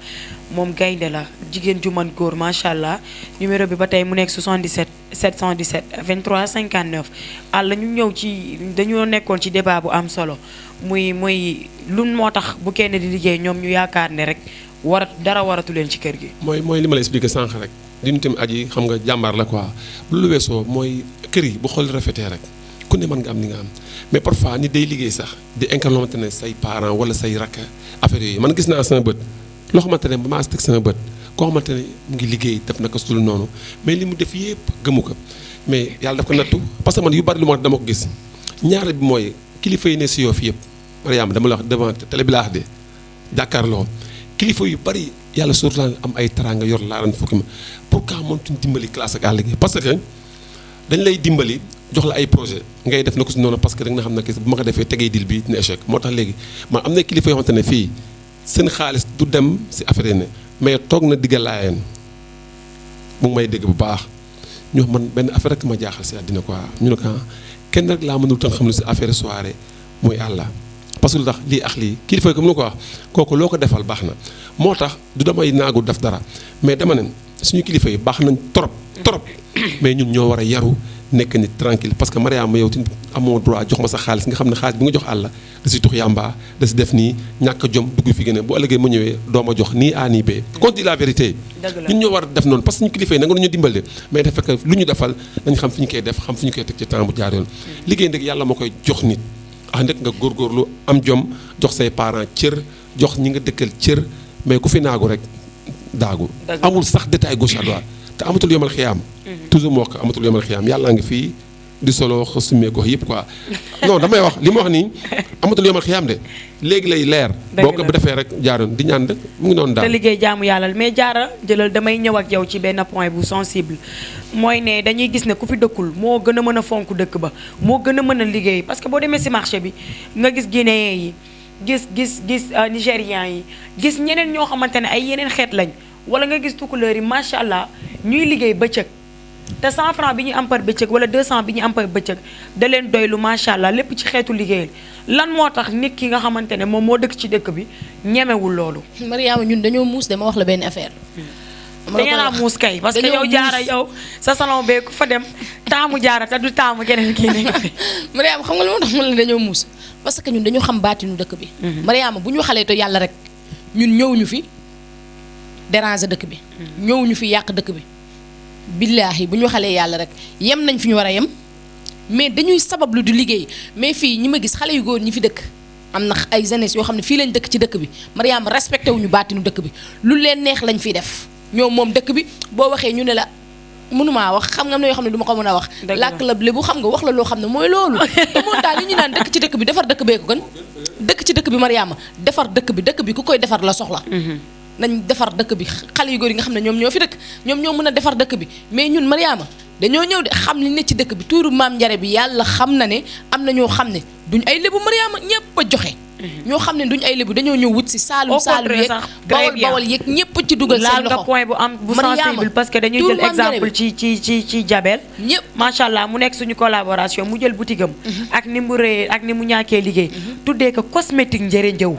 moom gaynde la jigéen ju mën góor macha allah numéro bi ba tey mu nekk 77 717 23 59 àlla ñu ñëw ci dañoo nekkoon ci débat bu am solo muy lun moo tax bu kenn di liggéey ñoom ñu yaakaar ne rek dara waratu leen ci kër gi. mooy li ma la expliqué sànq rek di nu tamit Adji xam nga jàmbaar la quoi bu lu weesoo mooy kër yi bu xool rafetee rek ku ne mën nga am li nga am mais parfois nit day liggéey sax di incarné ne say parents wala say rakk affaire yooyu man gis naa sama bët loo xamante ne ba maa teg sama bët koo xamante ne mu ngi liggéey def na ko sul noonu mais li mu def yëpp gëmu ko mais yàlla daf ko nattu parce que man yu bari lu ma dama ko gis ñaare bi mooy kilifa yi ne si Yoff yëpp Mariama dama la wax devant télé bi laa wax de jàkkaarloo kilifa yu bari yàlla surtout am ay taranga yor laaran fukki ma pourquoi mëntuñ dimbali classe ak àll gi parce que dañ lay dimbali jox la ay projet ngay def na ko si noonu parce que da nga xam ne kii bu ma ko defee tegee dil bi dina échec moo tax léegi man am na kilifa yoo xamante ne fii seen xaalis du dem si affaire yi ne mais toog na digga laayeen mu ngi may dégg bu baax ñu wax man benn affaire rek ma jaaxal si àddina quoi ñu ne ko kenn rek laa mënul tan xam ne si affaire soirée mooy àlla parce que lu tax lii ak lii kilifa yi comme ni ko wax kooku loo ko defal baax na moo tax du damay naagu def dara mais dama ne suñu kilifa yi baax nañ trop mais ñun ñoo war a yaru nekk nit tranquille parce que Mariama yow ti amoo droit jox ma sa xaalis nga xam ne xaalis bi nga jox àlla da si tux yàmba da si def nii ñàkk a jom dugg fi gën a bu ëllëgee ma ñëwee doo ma jox nii A nii B qu'on dit la vérité ñun ñoo war a def noonu parce que suñu kilifa yi nanga nañu dimbale mais dafa fekk lu ñu defal nañ xam fi ñu koy def xam fi ñu koy teg ci temps bu jaar yoon liggéey nag yàlla moo koy jox nit nekk nga góorgóorlu am jom jox say parents cër jox ñi nga dëkkal cër mais ku fi naagu rek daagu amul sax détail gauche à droite te amatul yomal xiyaam toujours moo wax ko amatul yomal xiyaam yàlla ngi fii di solo xasumee ko yëpp quoi non damay wax li ma wax nii amatul yomal xiyaam de léegi lay leer boo ko defee rek jaaroon di ñaan dëkk mu ngi noonu daal te liggéey jaamu yàlla mais jaara jëlal damay ñëw ak yow ci benn point bu sensible mooy ne dañuy gis ne ku fi dëkkul moo gën a mën a fonk dëkk ba moo gën a mën a liggéey parce que boo demee si marché bi nga gis guinéen yi gis nigérian yi gis ñeneen ñoo xamante ne ay yeneen xeet lañ wala nga gis tukulóor yi macha allah ñuy liggéey bëccëg te 100 francs bi ñu am par bëccëg wala 200 bi ñu am par bëccëg da leen doylu macha allah lépp ci xeetu liggéeyal lan moo tax nit ki nga xamante ne moom moo dëkk ci dëkk bi ñemewul loolu. Mariama ñun dañoo muus dama wax la benn affaire. dañu la muus kay parce que yow jaara yow sa salon bee ku fa dem taamu jaara te du taamu keneen kii nekk fi. Mariama xam nga lu moo tax man la dañoo muus parce que ñun dañu xam baatinu dëkk bi. Mariama bu ñu xalee to yàlla rek ñun ñëwuñu fi déranger dëkk bi. ñëwuñu fi yàq dëkk bi. billaahi bu ñu xalee yàlla rek yem nañ fi ñu war a yem mais dañuy sabablu du liggéey mais fii ñi ma gis xale yu góor ñi fi dëkk am na ay jeunesse yoo xam ne fii lañ dëkk ci dëkk bi Mariama respecté wuñu baatinu dëkk bi lu leen neex lañ fiy def ñoom moom dëkk bi boo waxee ñu ne la mënumaa wax xam nga am na yoo xam ne du ma ko mën a wax làkk la lébu xam nga wax la loo xam ne mooy loolu te moom daal li ñu naan dëkk ci dëkk bi defar dëkk bee ko gën dëkk ci dëkk bi Mariama defar dëkk bi ku koy defar la soxla nañ defar dëkk bi xale yu góor yi nga xam ne ñoom ñoo fi dëkk ñoom ñoo mën a defar dëkk bi mais ñun Mariama dañoo ñëw de xam li ne ci dëkk bi tuuru maam njare bi yàlla xam na ne am na ñoo xam ne duñ ay lébu Mariama ñëpp a joxe ñoo xam ne duñ ay lébu dañoo ñëw wut si saalum yeeg bawal yeeg ñëpp ci dugal seen loxo laal nga point bu am bu sensible parce que dañuy jël exemple ci Jabel ñëpp macha allah mu nekk suñu collaboration mu jël boutique am ak ni mu réyee ak ni mu ñàkkee liggéey tuddee ko cosmétique njëre njëw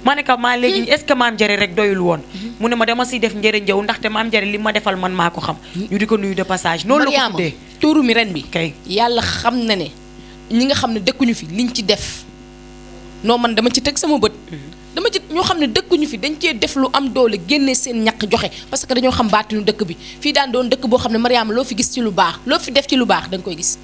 ma ne ko maa léegi est-ce que maam Jare rek doyul woon mu ne ma dama siy def njëriñ njëw ndaxte maam Jare li ma defal man maa ko xam ñu di ko nuyu de passage noonu la ko tuddee tuuru mi ren bi kay yàlla xam na ne ñi nga xam ne dëkkuñu fi liñ ci def non man dama ci teg sama bët dama ci ñoo xam ne dëkkuñu fi dañ cee def lu am doole génne seen ñaq joxe parce que dañoo xam baatinu dëkk bi fii daan doon dëkk boo xam ne Mariama loo fi gis ci lu baax loo fi def ci lu baax dañ koy gis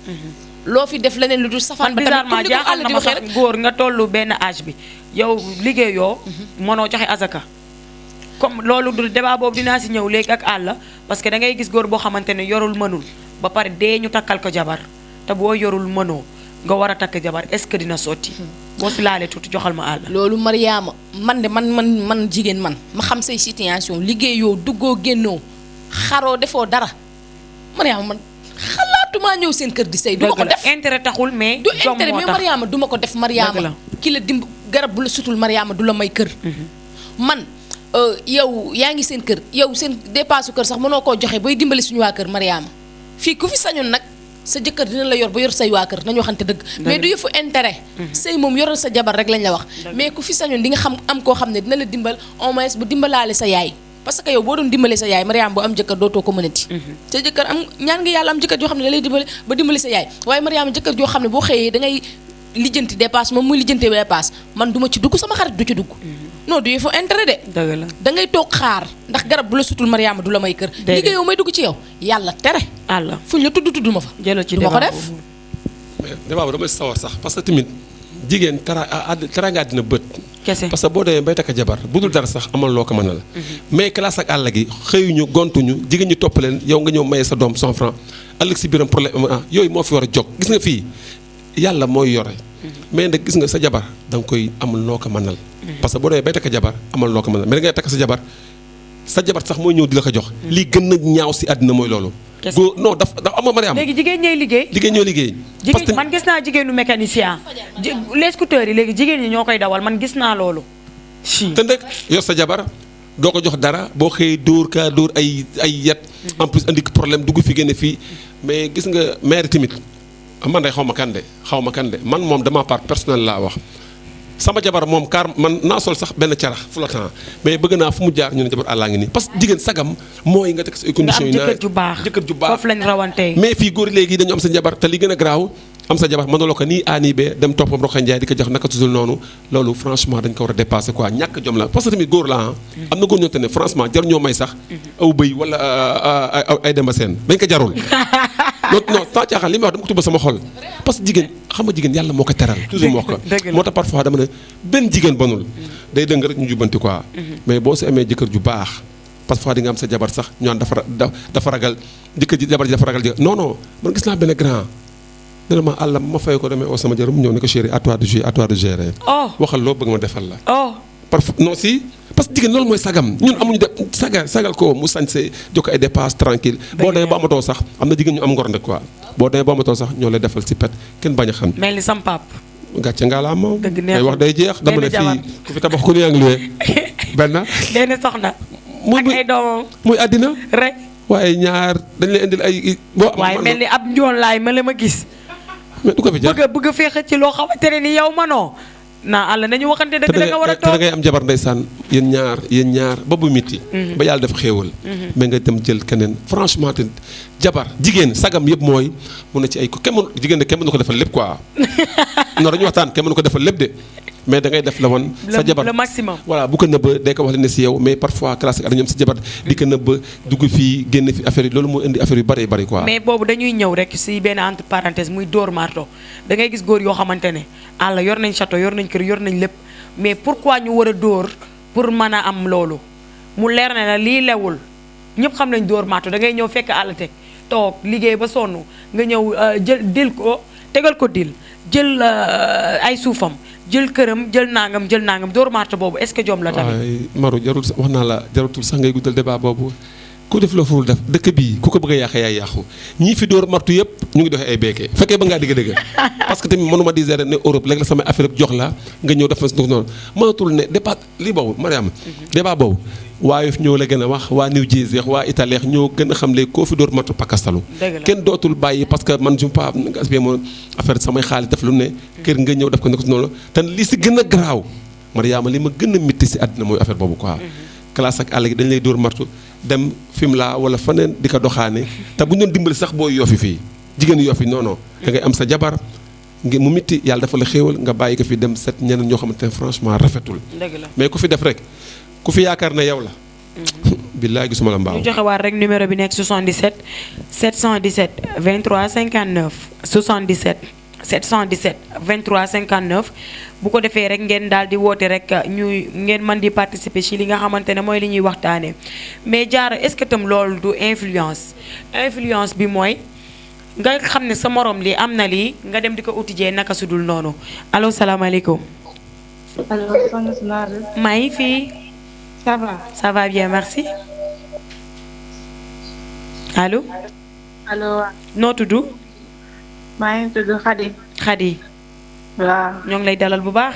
loo fi def leneen lu dul safaan ba tamit comme ni ko àll di waxee rek góor nga tollu benn âge bi yow liggéeyoo mënoo joxe azaka comme loolu du débat boobu dinaa si ñëw léegi ak àll parce que da ngay gis góor boo xamante ne yorul mënul ba pare dee ñu takkal ko jabar te boo yorul mënoo nga war a takk jabar est-ce que dina sotti boo si laalee tuuti joxal ma àll loolu Mariama man de man jigéen man ma xam say situation liggéeyoo duggoo génnoo xaroo defoo dara Mariama man xalaatuma ñëw seen kër di sëy du ma ko def intérêt taxul mais du intérêt mais Mariama du ma ko def Mariama ki la dimb garab bu la sutul Mariama du la may kër man yow yaa ngi seen kër yow seen dépense kër sax mënoo koo joxe bay dimbali suñu waa kër Mariama fii ku fi sañoon nag sa jëkkër dina la yor ba yor say waa kër nañu waxante dëgg mais du yëfu intérêt sëy moom yoral sa jabar rek lañ la wax mais ku fi sañoon di nga xam am koo xam ne dina la dimbal au moins bu dimbalaale sa yaay parce que yow boo doon dimbale sa yaay Mariama boo am jëkkër dootoo ko mënati sa jëkkër am ñaan nga yàlla am jëkkër joo xam ne da lay dimbale ba dimbali sa yaay waaye Mariama jëkkër joo xam ne boo xëyee da ngay lijjanti dépasse moom muy lijjanti dépasse man du ma ci dugg sama xarit du ci dugg non du yëfu intérêt de dëgg la da ngay toog xaar ndax garab bu la sutul Mariama du la may kër liggéeyoo may dugg ci yow yàlla tere àlla fuñ la tudd ma fa jëlal ci du ma ko def mais débat ba damay sawar sax parce que tamit jigéen tara nga àddina bët kese parce que boo demee bay takk jabar bu dul dara sax amal loo ko mënal mais classe ak àll gi xëyuñu gontuñu jigéen ñi topp leen yow nga ñëw maye sa doom 100 francs ëllëg si biiram problème yooyu moo fi war a jóg gis nga fii yàlla mooy yore mais nag gis nga sa jabar da nga koy amul noo ko mënal parce que boo demee bay takk jabar amal noo ko mënal mais da ngay takk sa jabar sax mooy ñëw di la ko jox lii gën a ñaaw si àddina mooy loolu góor non daf am Mariam léegi jigéen ñooy liggéey jigéen man gis naa jigéenu mécanicien les scooters yi léegi jigéen ñi ñoo koy dawal man gis naa loolu te nag yor sa jabar doo ko jox dara boo xëyee dóor ay yet en plus indi problème dugg fi génne fii mais gis nga maire tamit man de xaw ma kan de man moom dama part personnel laa wax sama jabar moom car man naa sol sax benn carax flottant mais bëgg naa fu mu jaar ñu ne jabar àllaa ngi nii parce que jigéen sagam mooy nga teg sa ay conditions yi jëkkër ju baax foofu lañ rawantee mais fii góor léegi dañu am sa jabar te li gën a garaaw am sa jabar mënuloo ko nii A nii B dem toppam Roxa Ndiaye di ko jox naka tuddul noonu loolu franchement dañ ko war a dépasser quoi ñàkk jom la parce que tamit góor la am na góor ñoo te ne franchement jar ñoo may sax aw bëy wala ay demba seen dañ ko jarul non sans caaxaan li may wax dama ko tuba sama xol parce que jigéen xam nga jigéen yàlla moo ko teral toujours moo ko moo tax parfois dama ne benn jigéen bonul day dëng rek ñu jubbanti quoi mais boo si amee jëkkër ju baax parfois di nga am sa jabar sax ñu naan dafa ragal jëkkër ji jabar ji dafa ragal jëkkër non man gis naa benn grand dina ma àlla ma fay ko demee oo sama jabar mu ñëw ne ko chéri à toi de jouer à toi de gérer waxal loo bëgg ma defal la parfois non si parce que jigéen loolu mooy sagam ñun amuñu de sagal ko mu sañse jokk ay dépense tranquille boo demee ba amatoo sax am na jigéen ñu am ngor nde quoi boo demee ba amatoo sax ñoo lay defal si pet kenn bañ a xam mel ni sam pap gàcce nga la moom day wax day jeex dama ne fii ku fi tabax ku ne yaa ngi luwee benn benn soxna ak ay doomam muy àddina rek waaye ñaar dañ lay indil ay waaye mel ni ab njoon laay ma la ma gis mais du ko fi jar bëgg a feexe ci loo xamante ne ni yow manoo naa àll nañu waxante dëgg da nga war a toog te da ngay am jabar ndeysaan yéen ñaar ba bu miti ba yàlla def xéewal mais nga dem jël keneen franchement te jabar jigéen sagam yëpp mooy mun na ci ay ko jigéen de kenn mënu ko defal lépp quoi non dañu waxtaan kenn mënu ko defal lépp de mais da ngay def la woon sa jabar le maximum voilà bu ko nëbba day ko wax la ne si yow mais parfois classique ak ñoom sa jabar di ko nëbba dugg fii génn fi affaire yi loolu moo indi affaire yu bari quoi mais boobu dañuy ñëw rek si benn entre parenthèse muy dóor marto da ngay gis góor yoo xamante ne àlla yor nañ château yor nañ kër yor nañ lépp mais pourquoi ñu war a dóor pour mën a am loolu mu leer na la lii lewul ñëpp xam nañ dóor marto da ngay ñëw fekk àll teg toog liggéey ba sonn nga ñëw jël dil ko tegal ko dil jël ay suufam jël këram jël nangam dóor marto boobu est-ce que jom la tamit. waaye Maru jarul wax naa la jarutul sax ngay guddal débat boobu ku def la furul def dëkk bii ku ko bëgg a yàqee yaay yàqu ñii fi dóor martu yëpp ñu ngi doxee ay beekee fekkee ba ngaa dëgg parce que tamit mënuma di gérer ne Europe léegi la samay affaire jox la nga ñëw def na noonu mënatul ne débat lii boobu Mariam débat boobu waa Yoff ñoo la gën a wax waa New Jersey ñoo gën a xam léegi koo fi dóor martu pakastalu kenn dootul bàyyi parce que man jum pas gaspillé moo affaire samay xaalis def lu ne kër nga ñëw def ko ne ko noonu te li si gën a garaaw Mariama li ma gën a métti si àddina mooy affaire boobu quoi classe ak àll gi dañ lay dóor martu dem Fimela wala faneen di ko doxaane te bu ñu doon dimbali sax booy Yoff fii jigéen Yoff yi non da ngay am sa jabar ngi mu mitti yàlla dafa la xéewal nga bàyyi ko fi dem set ñeneen ñoo xamante ne franchement rafetul mais ku fi def rek ku fi yaakaar ne yow la billaay gisuma la mbaaw ñu joxe waat rek numéro bi nekk 77 717 23 59 77 717 23 59 bu ko defee rek ngeen daal di woote rek ngeen mën di participer ci li nga xamante ne mooy li ñuy waxtaanee mais Diarra est-ce que tam loolu du influence bi mooy nga xam ne sa morom lii am na lii nga dem di ko utijee naka su dul noonu allo salaamaaleykum. allo soxna si naa def. maa ngi fii. ça va. ça va bien merci. allo. allo. noo tudd. maa ngi tudd Khady. Khady. waaw. ñoo ngi lay dalal bu baax.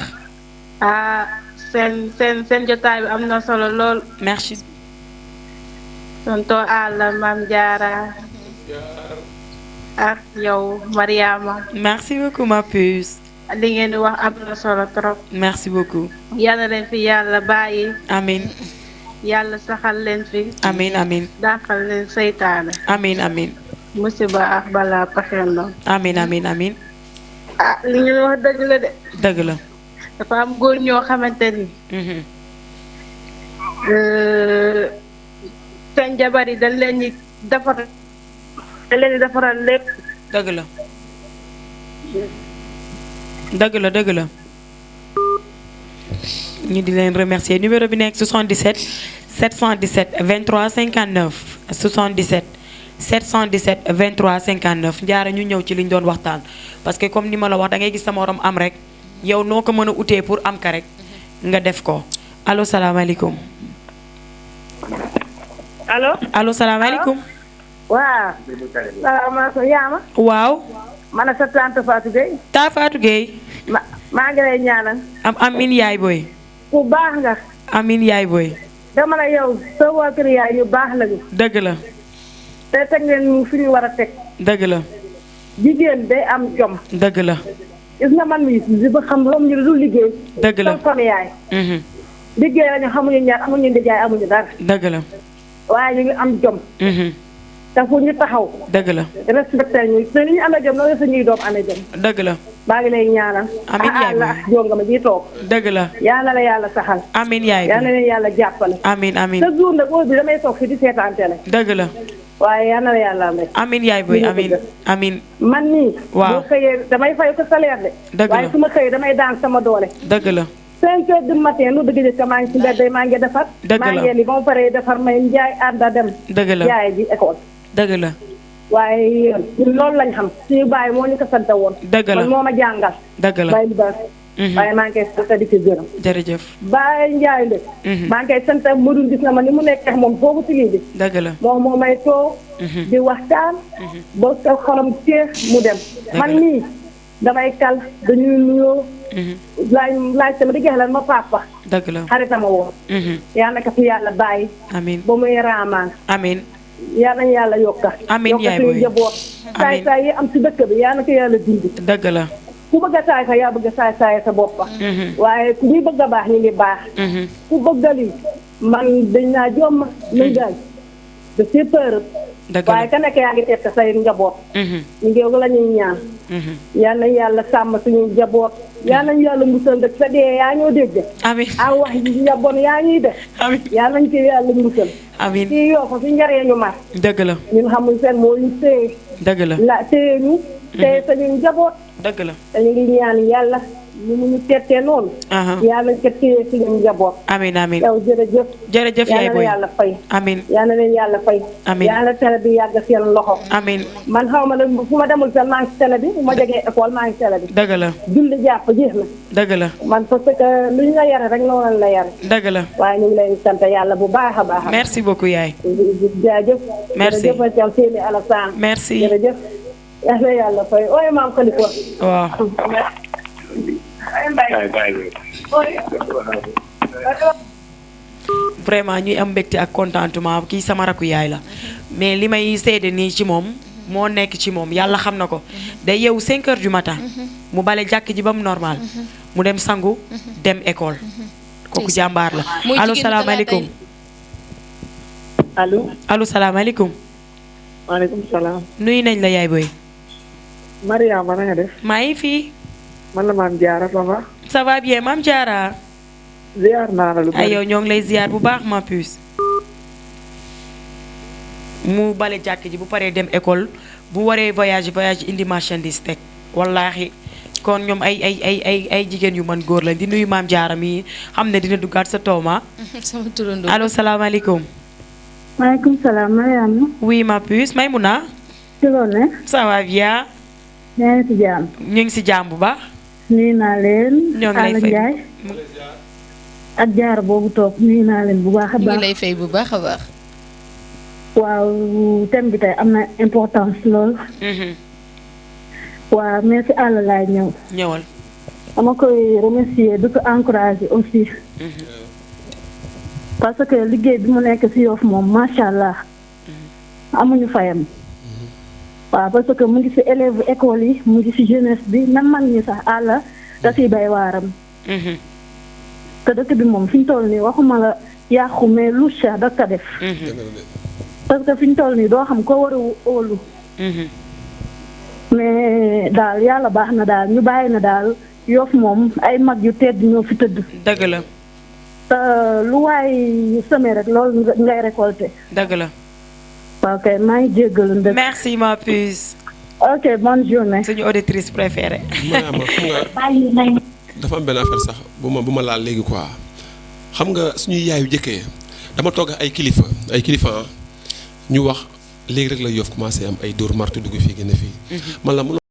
seen jotaay bi am na solo lool. merci. tonton Alla Mame Diarra. ak yow Mariama. merci beaucoup ma puce. li ngeen di wax am na solo trop. merci beaucoup. yàlla leen fi yàlla bàyyi. amin yàlla saxal leen fi. amin amin dàqal leen seytaane. amin amin musiba ak balaa paxeen la. amin amin amin ah li ngeen wax dëgg la de. dëgg la. dafa am góor ñoo xamante ni. seen jabar yi dañ leen di defaral lépp. dëgg la. dëgg la dëgg la. ñu di leen remercier numéro bi nekk 77 717 23 59 77 717 23 59 njaara ñu ñëw ci liñ doon waxtaan parce que comme ni ma la wax da ngay gis sa morom am rek yow noo ko mën a utee pour am ka rek nga def ko allo salaamaaleykum. allo salaamaaleykum. waaw. salaamaaleykum Yaama. waaw. man ak sa tante Fatou Gueye. taa Fatou Gueye. maa ngi lay ñaanal. amin yaay booy. ku baax nga. amin yaay booy. dama la yow sa waa kër yaay yu baax lañu. dëgg la. te teg ngeen fi ñu war a teg. dëgg la. jigéen day am jom. dëgg la. gis nga man mii li ba xam lom ñu du liggéey. dëgg la sama famille yaay. liggéey lañu xamuñu ñaar amuñu ndijaay amuñu dara. dëgg la. waaye ñu ngi am jom. te fu ñu taxaw. dëgg la. respecté ñu te ni ñu amee jom loolu suñuy doom amee jom. dëgg la. maa ngi lay ñaanal. amiin yaay la jonga ma ji toog. dëgg la. yaa na la yàlla saxal. amiin yaay yaa na leen yàlla jàppale. amiin amiin. sa jour nag heure bi damay toog fi di seetaan télé. dëgg la. waaye yaa na la yàlla amee. amiin yaay booy amiin amiin. man nii. waaw boo xëyee damay fay ko salaire de. dëgg la waaye su ma xëyee damay daan sama doole. dëgg la. 5 heures du matin lu dëgg jëkk maa ngi si mbedd maa ngi defar. dëgg la maa ngi li ba ma paree defar may njaay ànda dem. dëgg la jaay ji école. dëgg la. waaye ñun loolu lañ xam suñu bàyyi moo ñu ko sant woon. dëgg la man moo ma jàngal. dëgg la bàyyi baax. waaye maa ngi koy sant di ko gërëm. jërëjëf. Baye Ndiaye de. maa ngi koy sant Modou gis na ma ni mu nekk ak moom foofu ci lii bi. dëgg la moom moo may toog. di waxtaan. ba sa xolam teex mu dem. man nii damay kal dañuy nuyoo. laaj sama di lan ma papa. dëgg la xaritama woon. yaa naka fi yàlla bàyyi. amiin ba muy raamaan. amiin. yaa nañu yàlla yokka. amiin yaay booy yokka suñu njaboot. saay saay yi am ci dëkk bi yaa na ko yàlla dindi. dëgg la. ku bëgg a saay saay yaa bëgg a saay saay sa bopp. waaye ku ñuy bëgg a baax ñu ngi baax. ku bëgg a lii man dañ naa jomm luy gaañ. de c'est peur. dëgg la waaye ka nekk yaa ngi teg say njaboot. ñu ngi la ñuy ñaan. yal nañu yàlla sàmm suñu njaboot. yal nañu yàlla musal dëkk sa dee yaa ñoo dégg. amiin a wax njaboot yaa ñuy def. amiin yal nañu ci yàlla musal. amiin kii yoo ko fi njaree ñu mar. dëgg la. ñun xamuñ seen moo ñu téye. dëgg la téye ñu. téye sañu njaboot. dëgg la. te ñu ngi ñaan yàlla ñu mu ñu tettee noonu. yàlla ko téye suñu njaboot. amiin amiin yow jërëjëf. jërëjëf yaay booy yàlla fay. amiin yal na leen yàlla fay. amiin yàlla télé bi yàgg seen loxo. amiin man xaw ma ne fu ma demul seen maa ngi si télé bi bu ma jógee école maa ngi si télé bi. dëgg la julli jàpp jeex na. dëgg la man parce que lu ñu la yare rek noonu la yare. dëgg la waaye ñu ngi leen sant yàlla bu baax a baax. merci beaucoup yaay. jaajëf. merci jërëjëf Thiam Séni Alassane. merci jërëjëf. yal na yàlla fay ooy maam Khalifa. waaw. vraiment ñuy am mbégte ak contentement kii sama rakku yaay la mais li may seede nii ci moom moo nekk ci moom yàlla xam na ko day yeewu 5 heures du matin mu bale jàkk ji ba mu normal mu dem sangu dem école kooku jàmbaar la allo salaamaaleykum allo salaamaaleykum maaleykum salaam nuyu nañ la yaay booy Mariama na nga def maa ngi fii man la maam Diarra ça va ça va bien maam Diarra ziar naa la lu bari ay yow ñoo ngi lay ziar bu baax ma puce mu bale jàkk ji bu paree dem école bu waree voyage indi marchandise teg wallaahi kon ñoom ay jigéen yu mën góor lañ di nuyu maam Diarra mi xam ne dina duggaat sa tooma sama turando allo salaamaaleykum maaleykum salaam Mariama oui ma puce Maymuna ci loolu ne ça va bien yaa ngi si jàmm ñu ngi si jàmm bu baax nuyu naa leen ñoo ngi lay fay Njaay ak jaar boobu toog nuyu naa leen bu baax a baax ñu lay fay bu baax a baax waaw thème bi tey am na importance lool waaw mais si àll laay ñëwal dama koy remercier di ko encourager aussi parce que liggéey bi mu nekk si Yoff moom macha allah amuñu fayam waaw parce que mu ngi ci élèves école yi mu ngi ci jeunesse bi même mag ñi sax àlla da ciy bay waaram. te dëkk bi moom fi ñu toll nii waxuma la yàqu mais lu cher da ko def. parce que fi ñu toll nii doo xam ko war a óolu. mais daal yàlla baax na daal ñu bàyyi na daal Yoff moom ay mag yu tedd ñoo fi tëdd. dëgg la. te lu waay semé rek loolu ngay récolté. dëgg la. ok maa ngi jéggalu ndëkk. merci ma puce. ok bonne journée. suñu auditrice préférée. Mariama xam nga dafa am benn affaire sax bu ma laal léegi quoi xam nga suñuy yaayu jëkkee dama toog ay kilifa ñu wax léegi rek la Yoff commencé am ay dóor martu dugg fii gën a fii man la